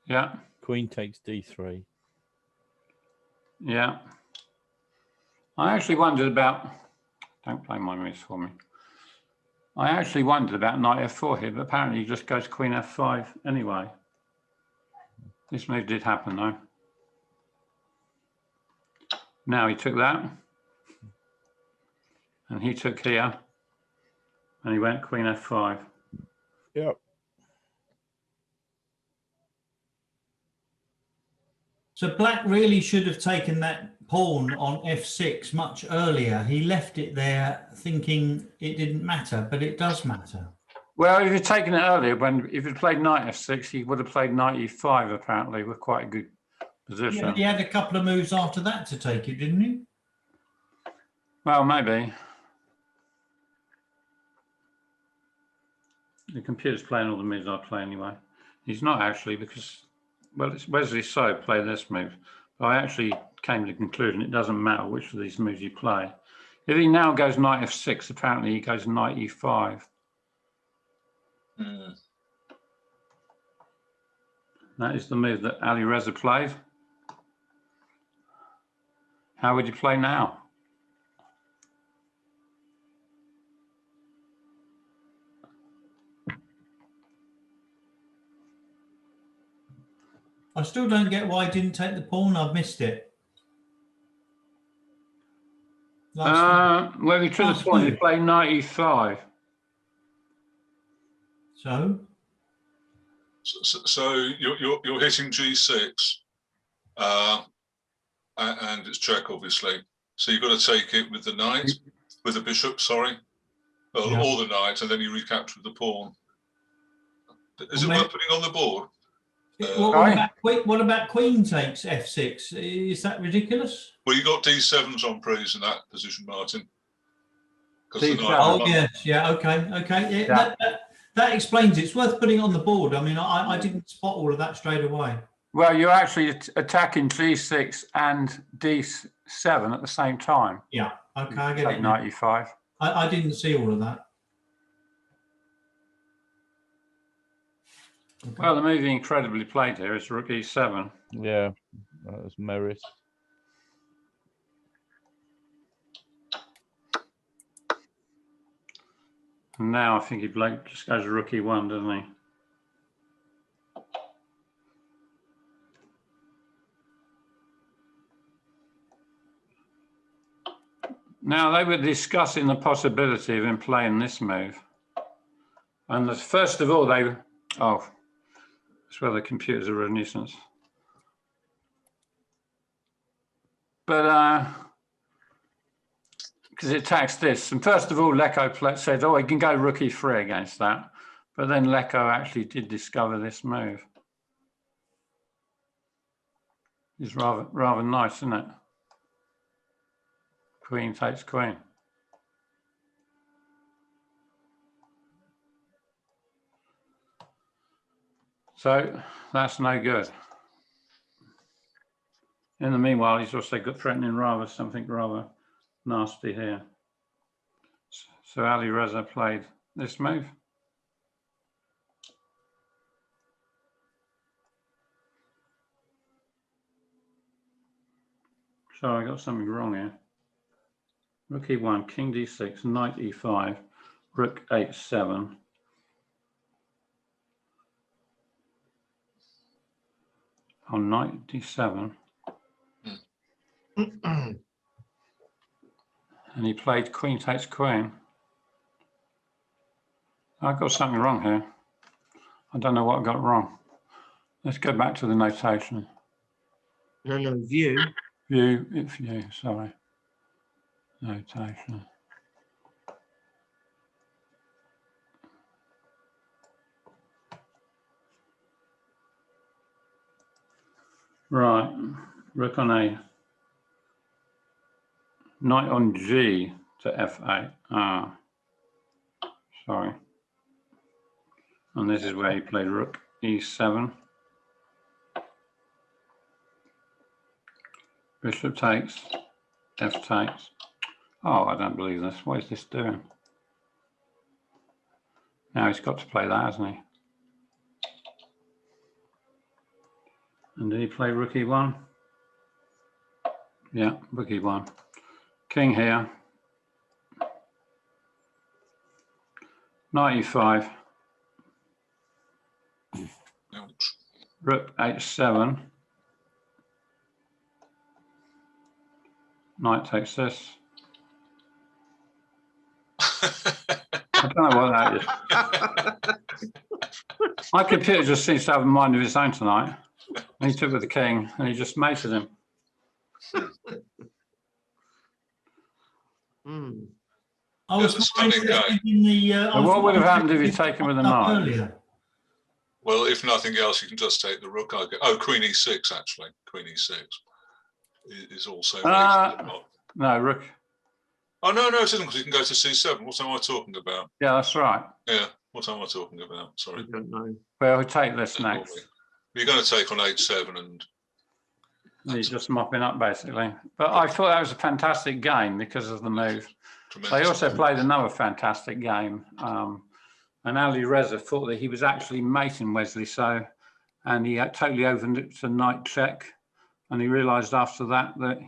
Yeah. Queen takes D3. Yeah. I actually wondered about, don't play my moves for me. I actually wondered about knight f4 here, but apparently he just goes queen f5 anyway. This move did happen though. Now he took that. And he took here. And he went queen f5. Yep. so black really should have taken that pawn on f6 much earlier. He left it there thinking it didn't matter, but it does matter. Well, if he'd taken it earlier, if he'd played knight f6, he would have played knight e5 apparently with quite a good position. Yeah, he had a couple of moves after that to take it, didn't he? Well, maybe. The computer's playing all the moves I play anyway. He's not actually because, well, it's Wesley So play this move. But I actually came to the conclusion it doesn't matter which of these moves you play. If he now goes knight f6, apparently he goes knight e5. That is the move that Ali Reza played. How would you play now? I still don't get why he didn't take the pawn. I've missed it. Well, he took the pawn. He played knight e5. So you're hitting g6, and it's check obviously. So you've got to take it with the knight, with the bishop. Sorry, or the knight, and then you recapture the pawn. Is it worth putting on the board? What about queen takes f6? Is that ridiculous? Well, you got d7s on pre's in that position, Martin. Oh yes, yeah, okay. Yeah, that explains it. It's worth putting on the board. I mean, I didn't spot all of that straight away. Well, you're actually attacking g6 and d7 at the same time. Yeah, okay, I get it. Knight e5. I didn't see all of that. Okay. Well, the move he incredibly played here is rook e7. Yeah, that was merit. And now I think he just goes rook e1, doesn't he? Now they were discussing the possibility of him playing this move. And first of all, that's where the computers are a nuisance. But because it attacks this, and first of all, Lecco said, "Oh, he can go rook e3 against that," but then Lecco actually did discover this move. It's rather nice, isn't it? Queen takes queen. So that's no good. In the meanwhile, he's also got threatening something rather nasty here. So Ali Reza played this move. So I got something wrong here. Rook E1, King D6, Knight E5, Rook H7. On Knight D7. And he played Queen takes Queen. I got something wrong here. I don't know what I got wrong. Let's go back to the notation. No, view. View, sorry. Notation. Right, Rook on A. Knight on G to F8. Ah, sorry. And this is where he played Rook E7. Bishop takes, F takes. Oh, I don't believe this. What is this doing? Now he's got to play that, hasn't he? And did he play Rook E1? Yeah, Rook E1. King here. Knight E5. Rook H7. Knight takes this. I don't know what that is. My computer just seems to have a mind of its own tonight. And he took with the king and he just mated him. I was interested in the. What would have happened if he'd taken with a knight? Earlier. Well, if nothing else, you can just take the rook. Oh, Queen E6, actually. Queen E6 is also. No, rook. Oh, no, it isn't, because you can go to C7. What am I talking about? Yeah, that's right. Yeah, what am I talking about? Sorry. I don't know. Well, we'll take this next. You're going to take on H7 and he's just mopping up, basically. But I thought that was a fantastic game because of the move. They also played another fantastic game. And Ali Reza thought that he was actually mating Wesley So, and he totally overlooked a knight check. And he realised after that that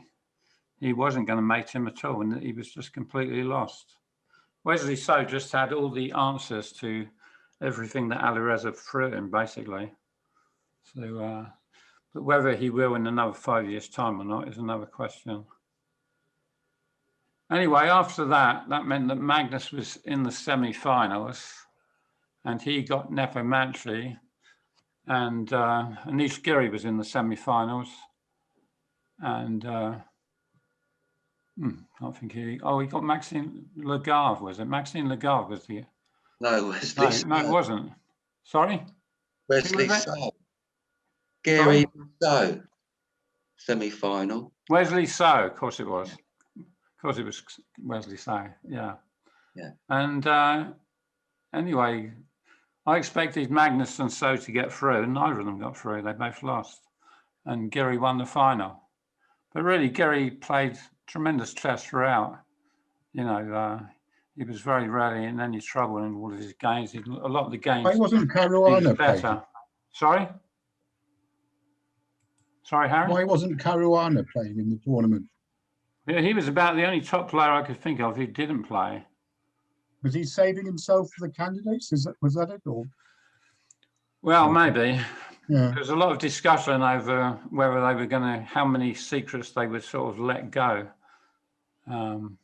he wasn't going to mate him at all and that he was just completely lost. Wesley So just had all the answers to everything that Ali Reza threw him, basically. So, but whether he will in another 5 years' time or not is another question. Anyway, after that, that meant that Magnus was in the semi-finals and he got Nepo Manchi, and Anish Giri was in the semi-finals, and I think he got Maxime Lagarde, was it? Maxime Lagarde was the... No, Wesley. No, it wasn't. Sorry? Wesley So. Gary So. Semi-final. Wesley So, of course it was. Of course it was Wesley So, yeah. Yeah. And anyway, I expected Magnus and So to get through, and neither of them got through. They both lost. And Gary won the final. But really, Gary played tremendous chess throughout. You know, he was very rarely in any trouble in all of his games. A lot of the games. Why wasn't Caruana better? playing? Sorry? Sorry, Harry? Why wasn't Caruana playing in the tournament? Yeah, he was about the only top player I could think of who didn't play. Was he saving himself for the candidates? Was that it? Or? Well, maybe. Yeah. There's a lot of discussion over whether they were going to, how many secrets they would sort of let go. You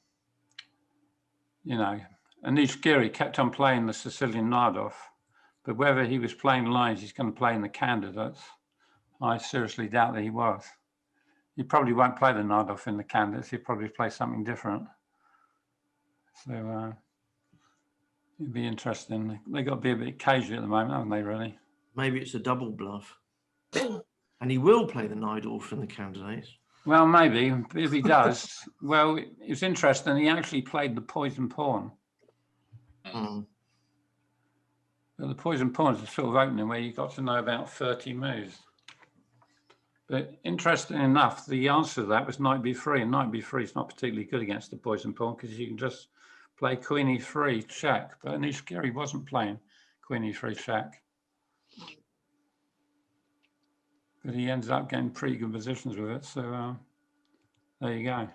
know, Anish Giri kept on playing the Sicilian Nardov, but whether he was playing lines he's going to play in the candidates, I seriously doubt that he was. He probably won't play the Nardov in the candidates. He'll probably play something different. So it'd be interesting. They got to be a bit cagey at the moment, haven't they, really? Maybe it's a double bluff. And he will play the Najdorf in the candidates. Well, maybe. If he does, well, it's interesting. He actually played the poison pawn. But the poison pawn is a sort of opening where you got to know about 30 moves. But interesting enough, the answer to that was knight b3, and knight b3 is not particularly good against the poison pawn because you can just play queen e3 check. But Nishikori wasn't playing queen e3 check. But he ended up getting pretty good positions with it. So there you go.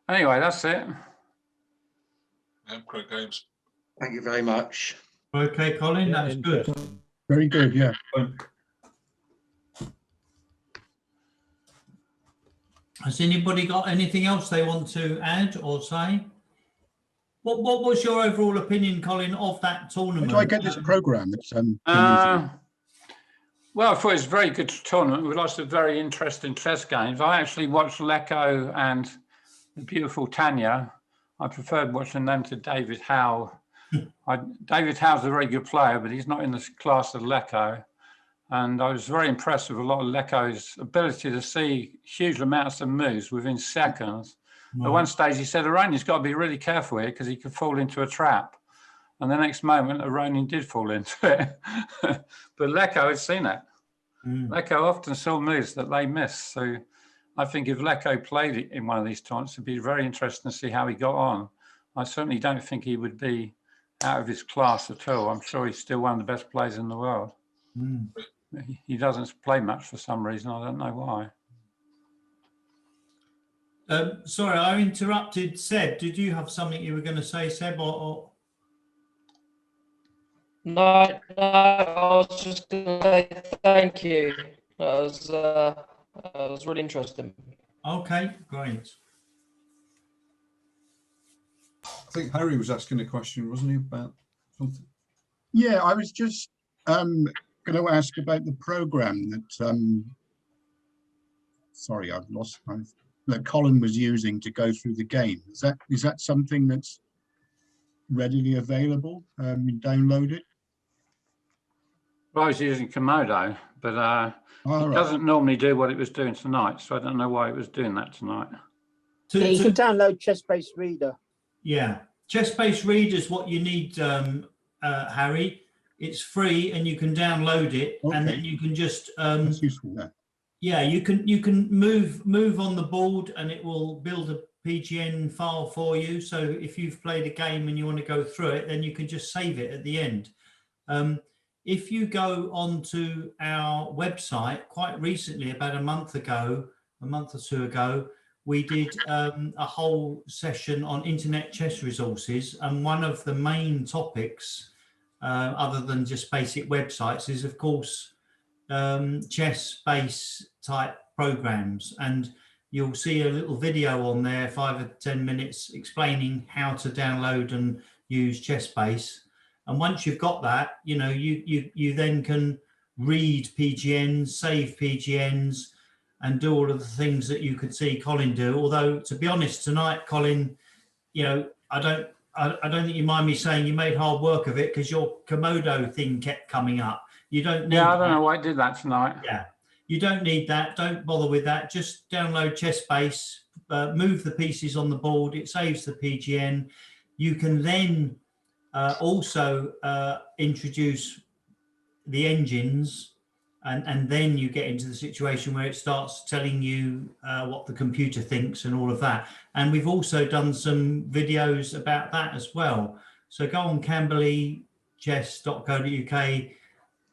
Anyway, that's it. Yeah, great games. Thank you very much. Okay, Colin, Yeah, that's good. interesting. Very good, yeah. Has anybody got anything else they want to add or say? What was your overall opinion, Colin, of that How tournament? do I get this program? That's Well, I thought it was a very good tournament with lots of very interesting chess games. I actually watched Lecco and the beautiful Tanya. I preferred watching them to David Howe. David Howe's a very good player, but he's not in the class of Lecco. And I was very impressed with a lot of Lecco's ability to see huge amounts of moves within seconds. Right. At one stage, he said, Iranian's got to be really careful here because he could fall into a trap. And the next moment, Iranian did fall into it. But Lecco had seen it. Lecco often saw moves that they missed. So I think if Lecco played it in one of these tournaments, it'd be very interesting to see how he got on. I certainly don't think he would be out of his class at all. I'm sure he's still one of the best players in the world. He doesn't play much for some reason. I don't know why. Sorry, I interrupted Seb. Did you have something you were going to say, Seb? Or... No, I was just going to say thank you. That was really interesting. Okay, great. I think Harry was asking a question, wasn't he, about something? Yeah, I was just going to ask about the program that sorry, I've lost that Colin was using to go through the game. Is that something that's readily available? Download it? Well, I was using Komodo, but it doesn't normally do what it was doing tonight, so I don't know why it was doing that tonight. You can download Chess-Based Reader. Yeah, Chess-Based Reader is what you need, Harry. It's free and you can download it, and then you can just that's useful, yeah. Yeah, you can move on the board and it will build a PGN file for you. So if you've played a game and you want to go through it, then you can just save it at the end. If you go onto our website, quite recently, about a month or two ago, we did a whole session on internet chess resources, and one of the main topics, other than just basic websites, is of course chess-based type programs, and you'll see a little video on there, 5 or 10 minutes, explaining how to download and use Chess-Base. And once you've got that, you know, you then can read PGNs, save PGNs, and do all of the things that you could see Colin do. Although, to be honest, tonight, Colin, you know, I don't think you mind me saying you made hard work of it, because your Komodo thing kept coming up. You don't need I don't know why I did that tonight. Yeah, you don't need that. Don't bother with that. Just download Chess-Base, move the pieces on the board. It saves the PGN. You can then also introduce the engines, and then you get into the situation where it starts telling you what the computer thinks and all of that. And we've also done some videos about that as well. So go on camberleychess.co.uk,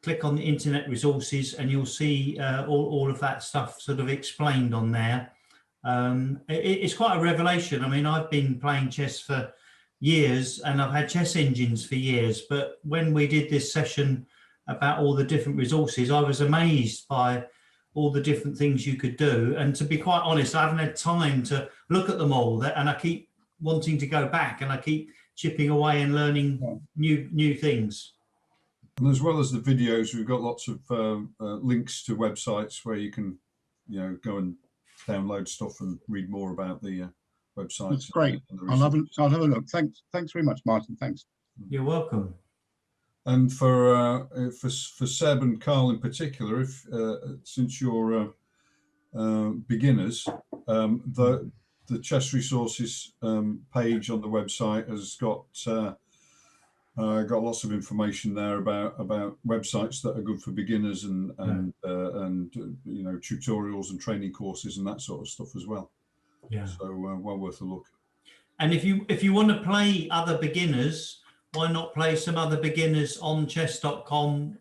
click on the internet resources, and you'll see all of that stuff sort of explained on there. It's quite a revelation. I mean, I've been playing chess for years and I've had chess engines for years, but when we did this session about all the different resources, I was amazed by all the different things you could do. And to be quite honest, I haven't had time to look at them all, and I keep wanting to go back, and I keep chipping away and learning new things. And as well as the videos, we've got lots of links to websites where you can, you know, go and download stuff and read more about the websites. That's great. I'll have a look. Thanks very much, Martin. Thanks. You're welcome. And for Seb and Carl in particular, if since you're beginners, the chess resources page on the website has got Got lots of information there about websites that are good for beginners and you know, tutorials and training courses and that sort of stuff as well. Yeah. So well worth a look. And if you want to play other beginners, why not play some other beginners on chess.com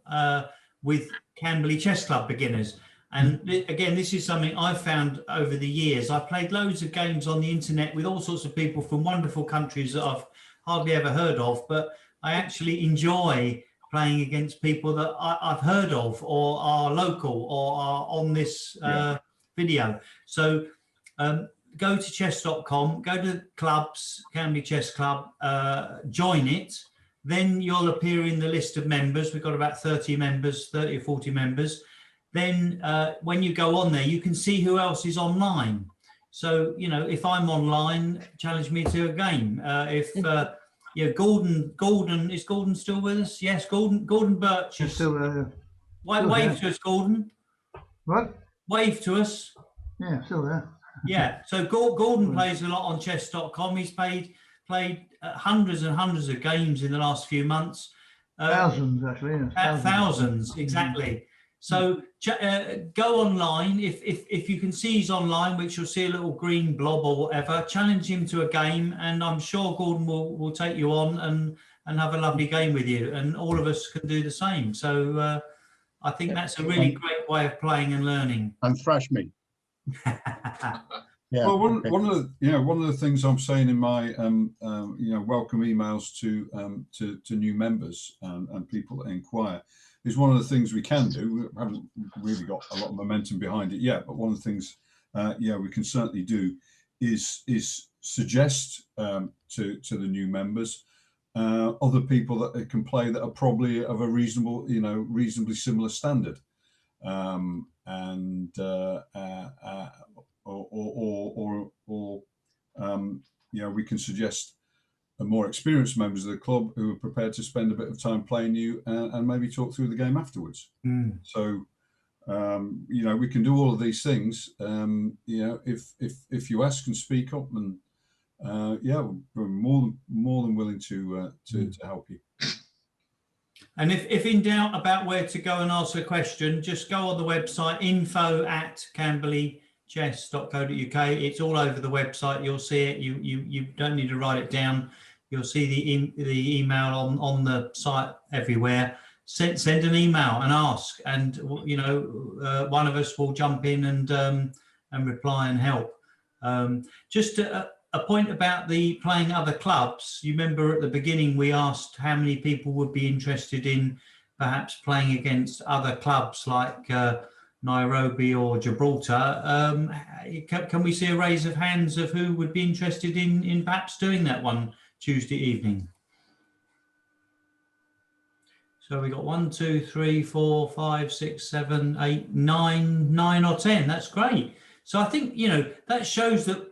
with Camberley Chess Club beginners? And again, this is something I've found over the years. I've played loads of games on the internet with all sorts of people from wonderful countries that I've hardly ever heard of, but I actually enjoy playing against people that I've heard of or are local or are on this video. So go to chess.com, go to clubs, Camberley Chess Club, join it. Then you'll appear in the list of members. We've got about 30 members, 30 or 40 members. Then when you go on there, you can see who else is online. So, you know, if I'm online, challenge me to a game. Yeah, Gordon, is Gordon still with us? Yes, Gordon Birch is still there. Wave to us, Gordon. What? Wave to us. Yeah, still there. Yeah, so Gordon plays a lot on chess.com. He's played hundreds and hundreds of games in the last few months. Thousands, actually. Yes. Thousands, exactly. So go online. If you can see he's online, which you'll see a little green blob or whatever, challenge him to a game, and I'm sure Gordon will take you on and have a lovely game with you, and all of us can do the same. So I think that's a really great way of playing and learning. And thrash me. Yeah. Well, one of the things I'm saying in my you know, welcome emails to new members and people that inquire is one of the things we can do. We haven't really got a lot of momentum behind it yet, but one of the things we can certainly do is suggest to the new members other people that they can play that are probably of a reasonably similar standard, we can suggest more experienced members of the club who are prepared to spend a bit of time playing you and maybe talk through the game afterwards. So we can do all of these things. If you ask and speak up, and we're more than willing to help you. And if in doubt about where to go and ask a question, just go on the website info@camberleychess.co.uk. It's all over the website. You'll see it. You don't need to write it down. You'll see the email on the site everywhere. Send an email and ask, and one of us will jump in and reply and help. Just a point about the playing other clubs. You remember at the beginning we asked how many people would be interested in perhaps playing against other clubs like Nairobi or Gibraltar. Can we see a raise of hands of who would be interested in perhaps doing that one Tuesday evening? So we got 1, 2, 3, 4, 5, 6, 7, 8, 9 or 10. That's great. So I think that shows that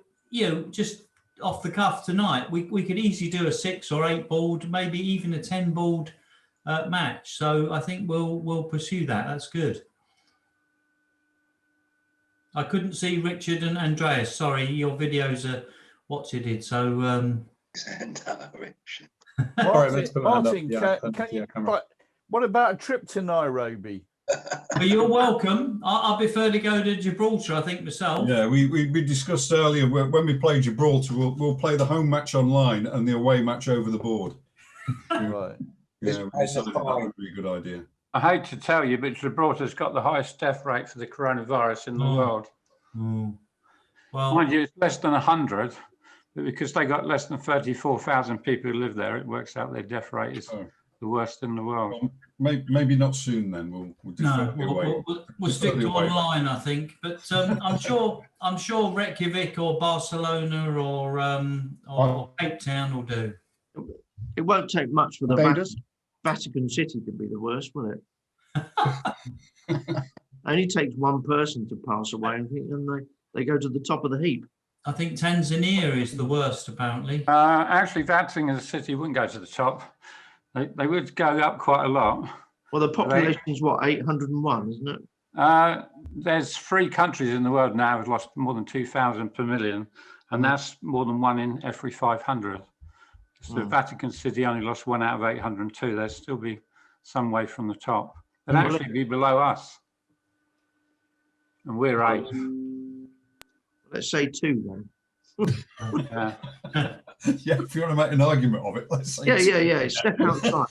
just off the cuff tonight we could easily do a 6 or 8 board, maybe even a 10 board match. So I think we'll pursue that. That's good. I couldn't see Richard and Andreas. Sorry, your videos are what you did. So Martin, what about a trip to Nairobi? Well, you're welcome. I prefer to go to Gibraltar, I think, myself. Yeah, we discussed earlier when we play Gibraltar, we'll play the home match online and the away match over the board. Right. Yeah, that would be a good idea. I hate to tell you, but Gibraltar's got the highest death rate for the coronavirus in the world. Well, mind you, it's less than 100, but because they got less than 34,000 people who live there, it works out their death rate is the worst in the world. Well, maybe not soon. Then we'll stick to online, I think. But I'm sure Reykjavik or Barcelona or Cape Town will do. It won't take much for the Vatican City to be the worst, will it? Only takes one person to pass away, I think, and they go to the top of the heap. I think Tanzania is the worst, apparently. Actually, Vatican City wouldn't go to the top. They would go up quite a lot. Well, the population is what, 801, isn't it? There's 3 countries in the world now have lost more than 2,000 per million, and that's more than 1 in every 500. So the Vatican City only lost 1 out of 802. They'd still be some way from the top. They'd actually be below us. And we're 8. Let's say 2 then. Yeah. Yeah, if you want to make an argument of it, let's say Yeah. Step outside.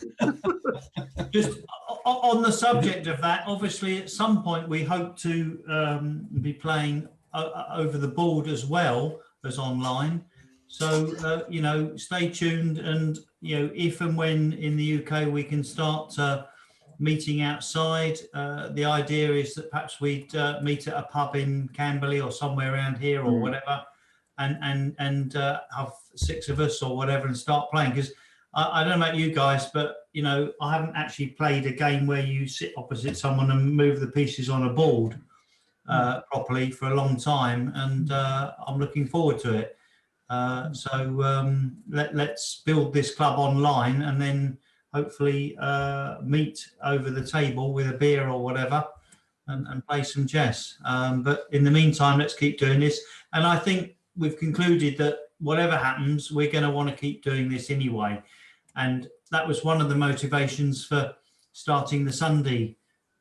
Just on the subject of that, obviously at some point we hope to be playing over the board as well as online. So, you know, stay tuned, and, you know, if and when in the UK we can start meeting outside, the idea is that perhaps we'd meet at a pub in Camberley or somewhere around here or whatever, and have 6 of us or whatever and start playing. Because I don't know about you guys, but, you know, I haven't actually played a game where you sit opposite someone and move the pieces on a board properly for a long time, and I'm looking forward to it. So let's build this club online, and then hopefully meet over the table with a beer or whatever and play some chess. But in the meantime, let's keep doing this. And I think we've concluded that whatever happens, we're going to want to keep doing this anyway. And that was one of the motivations for starting the Sunday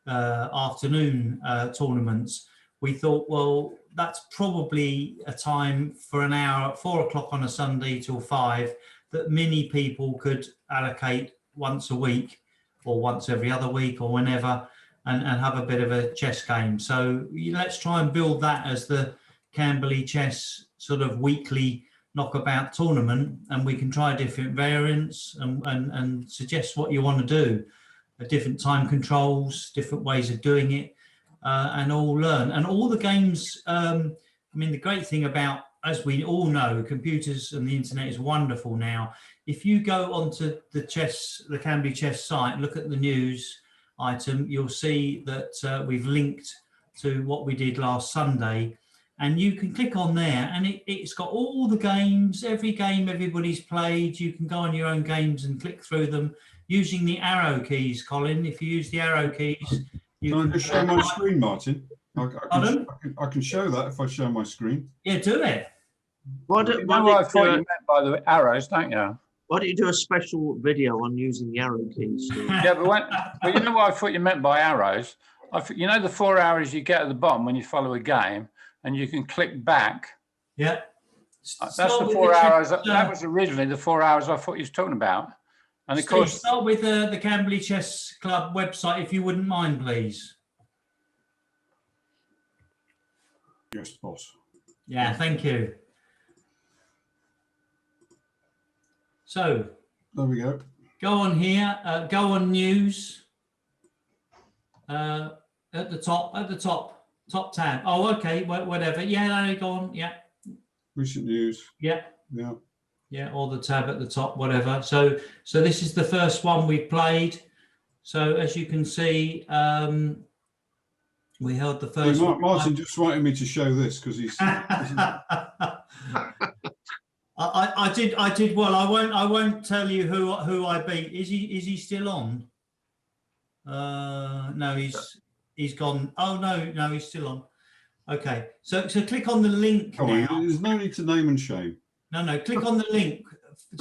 afternoon tournaments. We thought, well, that's probably a time for an hour at 4 o'clock on a Sunday till 5 that many people could allocate once a week or once every other week or whenever, and have a bit of a chess game. So let's try and build that as the Camberley Chess sort of weekly knockabout tournament, and we can try different variants and suggest what you want to do, different time controls, different ways of doing it, and all learn. And all the games, I mean, the great thing about, as we all know, computers and the internet is wonderful now. If you go onto the Camberley Chess site, look at the news item, you'll see that we've linked to what we did last Sunday, and you can click on there, and it's got all the games, every game everybody's played. You can go on your own games and click through them using the arrow keys, Colin. If you use the arrow keys, you can I just show my screen, Martin? I can show that if I show my screen. Yeah, do it. I thought you meant by the arrows, don't you? Why don't you do a special video on using the arrow keys? Yeah, but you know what I thought you meant by arrows? You know the 4 arrows you get at the bottom when you follow a game, and you can click back. Yeah. That's the 4 hours. That was originally the 4 hours I thought you was talking about. And of course, start with the Camberley Chess Club website, if you wouldn't mind, please. Yes, boss. Yeah, thank you. So there we go. Go on here. Go on news. At the top tab. Oh, okay. Whatever. Yeah, no, go on. Yeah. Recent news. Yeah. Yeah. Yeah, or the tab at the top, whatever. So this is the first one we played. So as you can see, we held the first. Hey, Martin just wanted me to show this because he's. I did well. I won't tell you who I beat. Is he still on? No, he's gone. Oh no, he's still on. Okay, so click on the link now. There's no need to name and shame. No, click on the link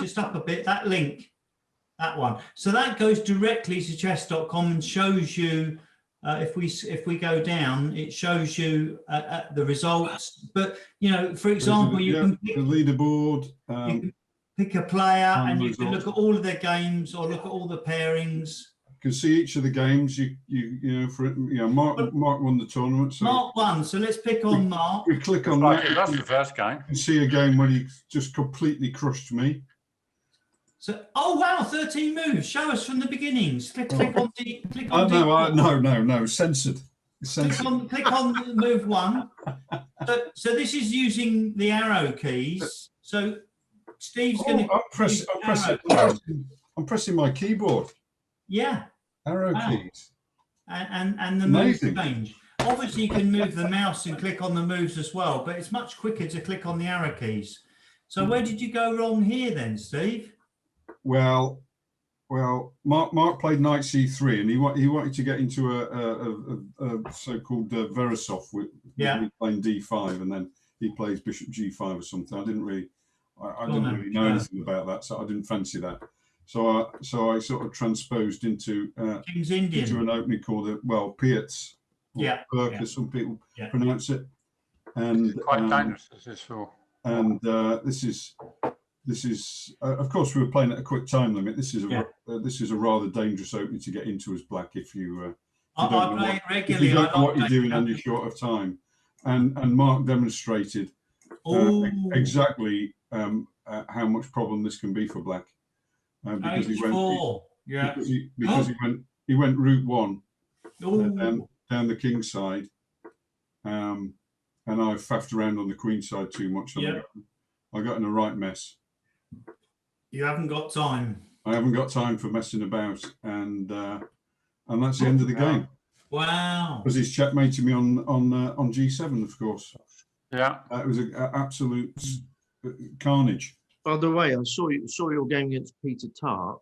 just up a bit. That link, that one. So that goes directly to chess.com and shows you. If we go down, it shows you the results. But you know, for example, you can pick the leaderboard. You can pick a player, and you can look at all of their games or look at all the pairings. You can see each of the games. Mark won the tournament. So Mark won. So let's pick on Mark. We click on that. That's the first game. You can see a game when he just completely crushed me. So, oh wow, 13 moves. Show us from the beginnings. Click on D. No, censored. Click on move 1. So this is using the arrow keys. So Steve's going to. I'm pressing my keyboard. Yeah. Arrow keys. And the moves change. Obviously, you can move the mouse and click on the moves as well, but it's much quicker to click on the arrow keys. So where did you go wrong here then, Steve? Well, Mark played knight c3, and he wanted to get into a so-called Verisov with playing d5, and then he plays bishop g5 or something. I didn't really know anything about that, so I didn't fancy that. So I sort of transposed into King's Indian, into an opening called Pietz, or Perk, as some people pronounce it, and quite dangerous as this for. And this is of course we were playing at a quick time limit. This is a rather dangerous opening to get into as black if you don't know what you're doing and you're short of time. And Mark demonstrated exactly how much problem this can be for black, because he went route one down the king side, and I faffed around on the queen side too much. I got in a right mess. You haven't got time. I haven't got time for messing about, and that's the end of the game. Wow! Because he's checkmated me on G7, of course. Yeah, it was an absolute carnage. By the way, I saw your game against Peter Tart.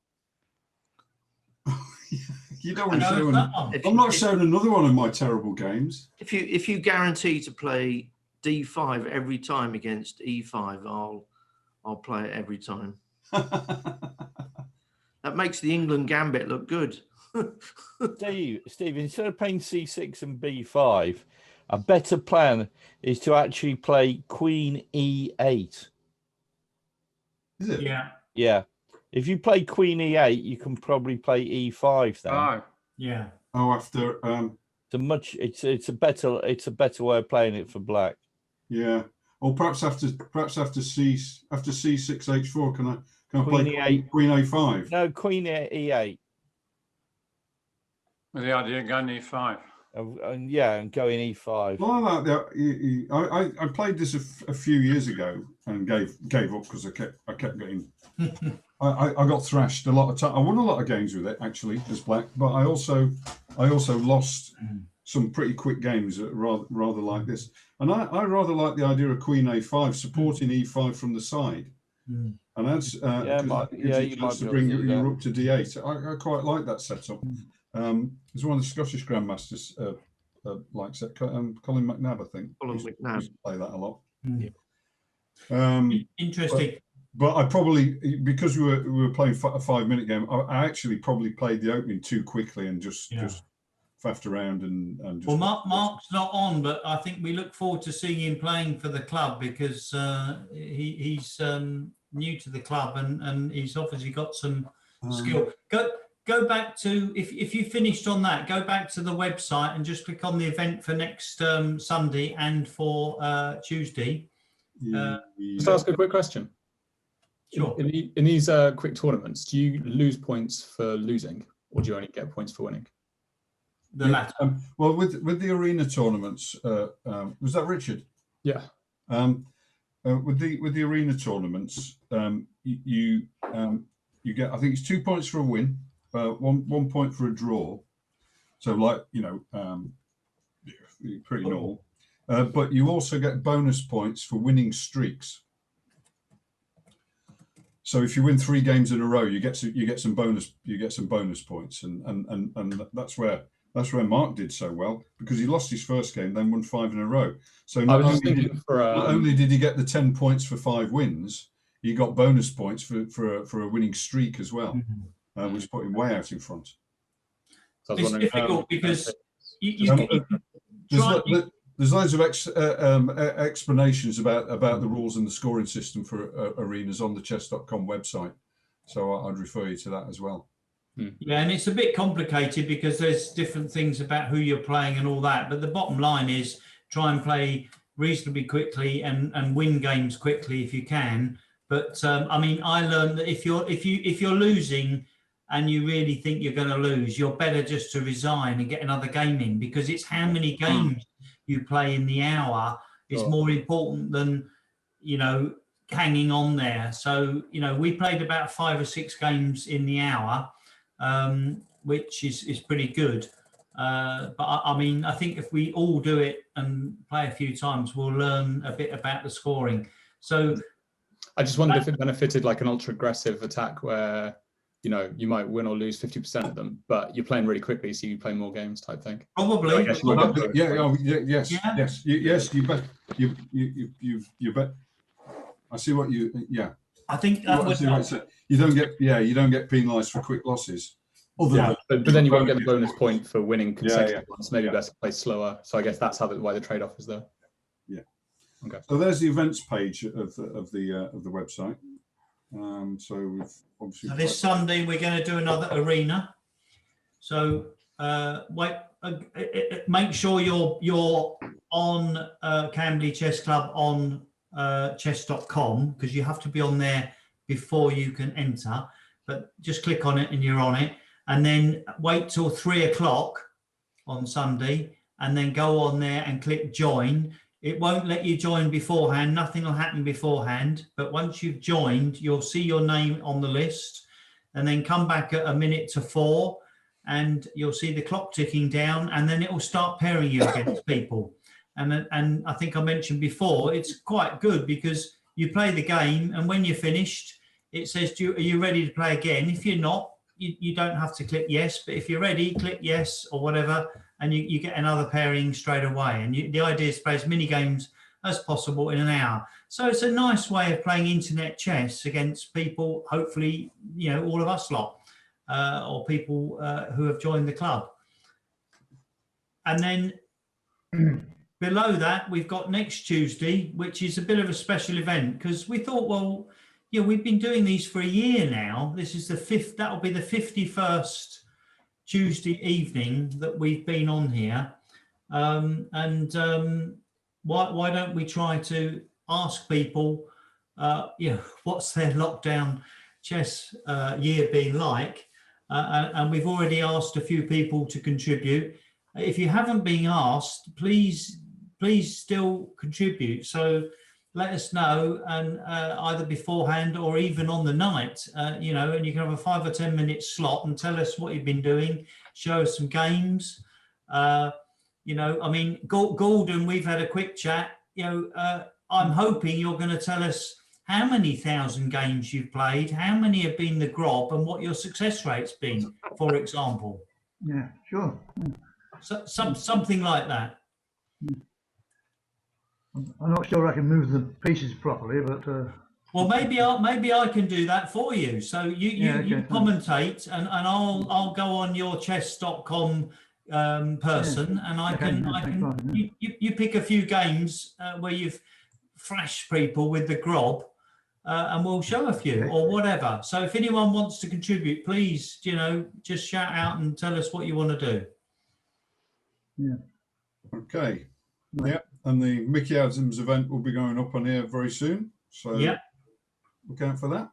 You don't want to show. I'm not showing another one of my terrible games. If you guarantee to play D5 every time against E5, I'll play it every time. That makes the England gambit look good. Steve, instead of playing C6 and B5, a better plan is to actually play Queen E8. Is it? Yeah. Yeah. If you play Queen E8, you can probably play E5 then. Oh. Yeah. Oh, after it's a better way of playing it for black. Yeah. Or perhaps after C6 H4, can I play E8. Queen A5? No, Queen E8. With the idea of going E5. And going E5. Well, I played this a few years ago and gave up because I kept getting. I got thrashed a lot of time. I won a lot of games with it actually as black, but I also lost some pretty quick games that rather like this. And I rather like the idea of Queen A5 supporting E5 from the side. And that's you might to bring you up to D8. I quite like that setup. There's one of the Scottish grandmasters likes it. Colin McNabb, I think. Colin McNabb play that a lot. Interesting. But I probably, because we were playing a 5-minute game, I actually probably played the opening too quickly and just faffed around and just. Well, Mark's not on, but I think we look forward to seeing him playing for the club because he's new to the club and he's obviously got some skill. Go back to if you finished on that. Go back to the website and just click on the event for next Sunday and for Tuesday. Just ask a quick question. Sure. In these quick tournaments, do you lose points for losing, or do you only get points for winning? The latter. Well, with the arena tournaments, was that Richard? Yeah. With the arena tournaments, you get, I think it's 2 points for a win, 1 point for a draw. So pretty normal. But you also get bonus points for winning streaks. So if you win 3 games in a row, you get some bonus points, and that's where Mark did so well, because he lost his first game, then won 5 in a row. So not only did he get the 10 points for 5 wins, he got bonus points for a winning streak as well, which put him way out in front. So it's difficult because there's loads of explanations about the rules and the scoring system for arenas on the chess.com website. So I'd refer you to that as well. Yeah, and it's a bit complicated because there's different things about who you're playing and all that. But the bottom line is try and play reasonably quickly and win games quickly if you can. But I mean, I learned that if you're losing and you really think you're going to lose, you're better just to resign and get another game in, because it's how many games you play in the hour is more important than, hanging on there. So, we played about 5 or 6 games in the hour, which is pretty good. But I mean, I think if we all do it and play a few times, we'll learn a bit about the scoring. So I just wondered if it benefited like an ultra aggressive attack where, you might win or lose 50% of them, but you're playing really quickly, so you play more games type thing. Probably. Yes. You bet. I see what you. Yeah. I think I that would see what you said. You don't get. Yeah, you don't get penalised for quick losses. Other Yeah, than but then you won't get the bonus point for winning Yeah, consecutive yeah. ones. Maybe better play slower. So I guess that's why the trade-off is there. Yeah. Okay. So there's the events page of the website. So we've obviously. So this Sunday we're going to do another arena. So make sure you're on Camberley Chess Club on chess.com, because you have to be on there before you can enter. But just click on it and you're on it, and then wait till 3 o'clock on Sunday, and then go on there and click join. It won't let you join beforehand. Nothing will happen beforehand. But once you've joined, you'll see your name on the list, and then come back at 4:01, and you'll see the clock ticking down, and then it will start pairing you against people. And I think I mentioned before, it's quite good because you play the game, and when you're finished, it says, are you ready to play again? If you're not, you don't have to click yes, but if you're ready, click yes or whatever, and you get another pairing straight away. And the idea is to play as many games as possible in an hour. So it's a nice way of playing internet chess against people, hopefully, all of us lot, or people who have joined the club. And then below that, we've got next Tuesday, which is a bit of a special event, because we thought, well, we've been doing these for a year now. This is the 5th, that'll be the 51st Tuesday evening that we've been on here. Why don't we try to ask people, what's their lockdown chess year been like? And we've already asked a few people to contribute. If you haven't been asked, please still contribute. So let us know, and either beforehand or even on the night, and you can have a 5 or 10 minute slot and tell us what you've been doing, show us some games. I mean, Gordon, we've had a quick chat. I'm hoping you're going to tell us how many thousand games you've played, how many have been the Grob, and what your success rate's been, for example. Yeah, sure. So, something like that. I'm not sure I can move the pieces properly, but well, maybe I can do that for you. So you commentate, and I'll go on your chess.com person, and I can you pick a few games where you've thrashed people with the Grob, and we'll show a few or whatever. So if anyone wants to contribute, please, just shout out and tell us what you want to do. Yeah. Okay. Yeah. And the Mickey Adams event will be going up on here very soon. So look out for that.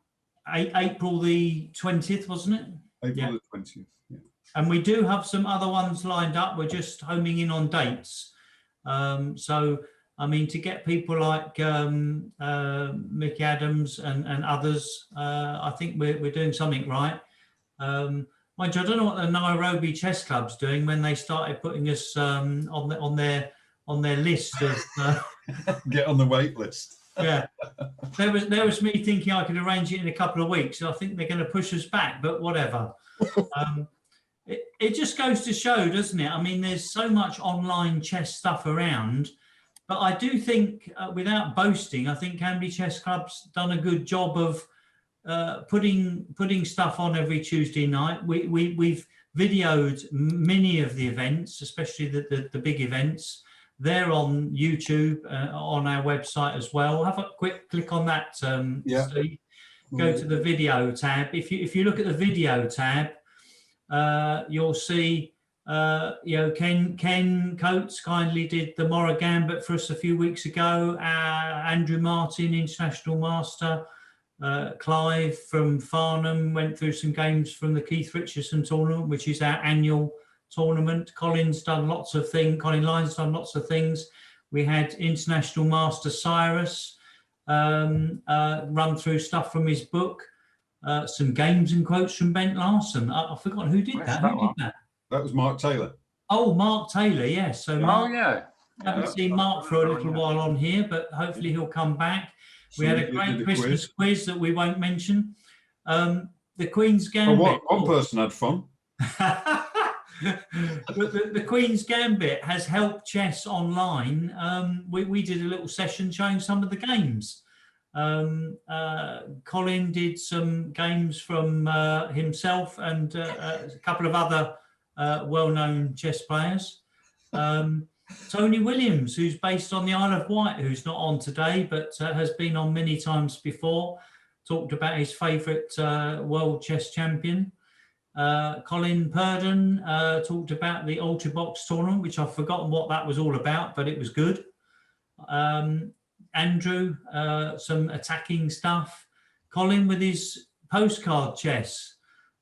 April the 20th, wasn't it? April the 20th, yeah. And we do have some other ones lined up. We're just homing in on dates. So, I mean, to get people like Mickey Adams and others, I think we're doing something right. Mind you, I don't know what the Nairobi Chess Club's doing when they started putting us on their list of get on the wait list. Yeah, there was me thinking I could arrange it in a couple of weeks. I think they're going to push us back, but whatever. It just goes to show, doesn't it? I mean, there's so much online chess stuff around, but I do think, without boasting, I think Camberley Chess Club's done a good job of putting stuff on every Tuesday night. We've videoed many of the events, especially the big events. They're on YouTube, on our website as well. Have a quick click on that, Steve. Go to the video tab. If you look at the video tab, you'll see, Ken Coates kindly did the Morra Gambit for us a few weeks ago. Andrew Martin, International Master. Clive from Farnham went through some games from the Keith Richardson tournament, which is our annual tournament. Colin's done lots of things. Colin Lyne's done lots of things. We had International Master Cyrus run through stuff from his book. Some games and quotes from Bent Larson. I've forgotten who did that. Who did that? That was Mark Taylor. Oh, Mark Taylor, yes. So Mark, I haven't seen Mark for a little while on here, but hopefully he'll come back. We had a great Christmas quiz that we won't mention. The Queen's Gambit. One person had fun. The Queen's Gambit has helped chess online. We did a little session showing some of the games. Colin did some games from himself and a couple of other well-known chess players. Tony Williams, who's based on the Isle of Wight, who's not on today, but has been on many times before, talked about his favourite world chess champion. Colin Purdon talked about the Ultra Box tournament, which I've forgotten what that was all about, but it was good. Andrew, some attacking stuff. Colin with his postcard chess.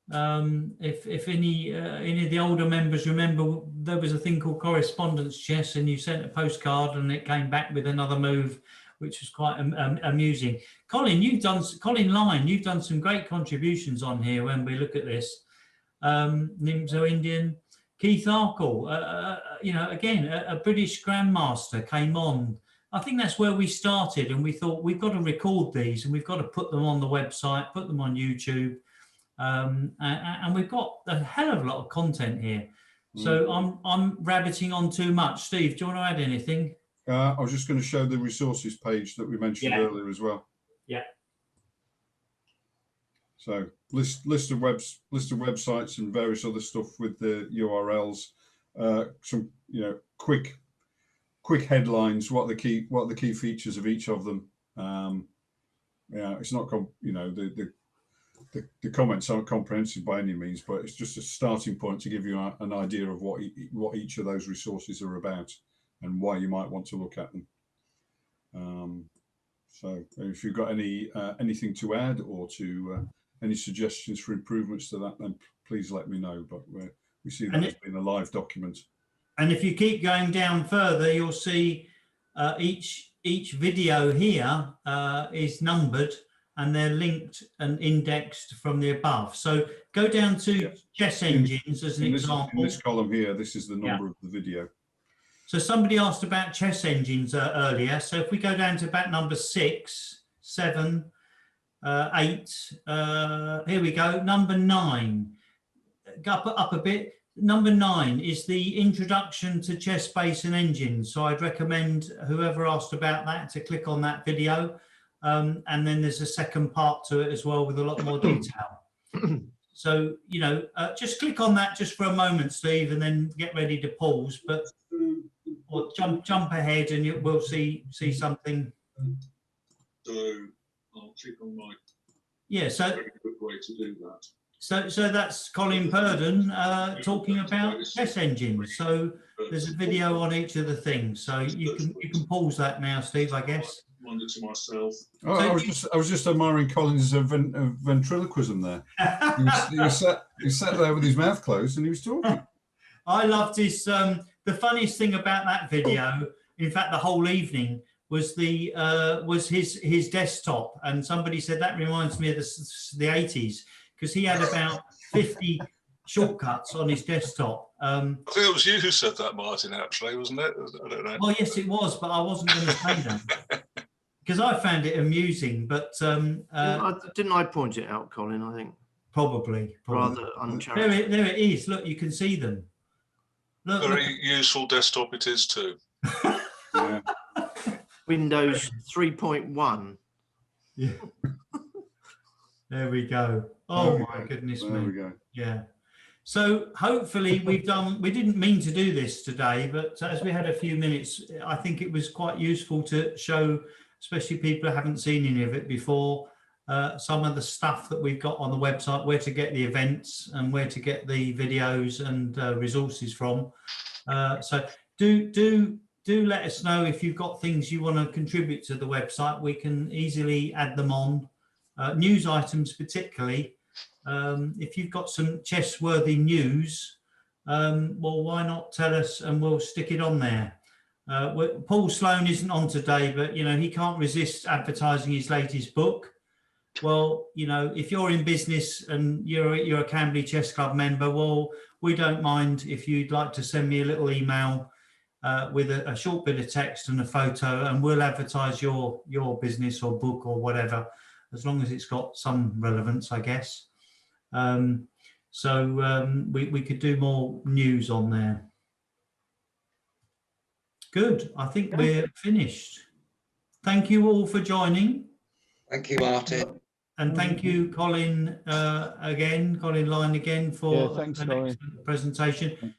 If any of the older members remember, there was a thing called correspondence chess, and you sent a postcard and it came back with another move, which was quite amusing. Colin, Colin Lyne, you've done some great contributions on here when we look at this. Nimzo Indian, Keith Arkle, you know, again, a British grandmaster came on. I think that's where we started, and we thought we've got to record these and we've got to put them on the website, put them on YouTube. And we've got a hell of a lot of content here. So I'm rabbiting on too much. Steve, do you want to add anything? I was just going to show the resources page that we mentioned earlier as well. Yeah. So list of websites and various other stuff with the URLs. Some quick headlines. What are the key features of each of them? It's not the comments aren't comprehensive by any means, but it's just a starting point to give you an idea of what each of those resources are about and why you might want to look at them. So if you've got anything to add or to any suggestions for improvements to that, then please let me know. But we see that as being a live document. And if you keep going down further, you'll see each video here is numbered, and they're linked and indexed from the above. So go down to chess engines as an example. In this column here, this is the number of the video. So somebody asked about chess engines earlier. So if we go down to about number 6, 7, 8, here we go, number 9. Go up a bit. Number 9 is the introduction to chess base and engines. So I'd recommend whoever asked about that to click on that video. And then there's a second part to it as well with a lot more detail. So, just click on that just for a moment, Steve, and then get ready to pause. But or jump ahead and we'll see something. So I'll click on my very good way to do that. So that's Colin Purdon talking about chess engines. So there's a video on each of the things. So you can pause that now, Steve, I guess. Wonder to myself. Oh, so I was just admiring Colin's ventriloquism there. He sat there with his mouth closed and he was talking. I loved his. The funniest thing about that video, in fact, the whole evening, was his desktop. And somebody said that reminds me of the 80s, because he had about 50 shortcuts on his desktop. I think it was you who said that, Martin, actually, wasn't it? I don't know. Well, yes, it was, but I wasn't going to say that because I found it amusing. But didn't I point it out, Colin? I think probably. Rather uncharitable. There it is. Look, you can see them. Look, Very useful desktop it is too. Yeah. Windows 3.1. Yeah. There we go. Oh my goodness me. There we go. Yeah. So hopefully we didn't mean to do this today, but as we had a few minutes, I think it was quite useful to show, especially people who haven't seen any of it before, some of the stuff that we've got on the website, where to get the events and where to get the videos and resources from. So do let us know if you've got things you want to contribute to the website. We can easily add them on. News items particularly. If you've got some chess-worthy news, well, why not tell us and we'll stick it on there. Paul Sloan isn't on today, but he can't resist advertising his latest book. Well, if you're in business and you're a Camberley Chess Club member, well, we don't mind if you'd like to send me a little email with a short bit of text and a photo, and we'll advertise your business or book or whatever, as long as it's got some relevance, I guess. We could do more news on there. Good. I think we're finished. Thank you all for joining. Thank you, Martin. And thank you, Colin, Colin Lyne again for thanks, an Colin. excellent presentation.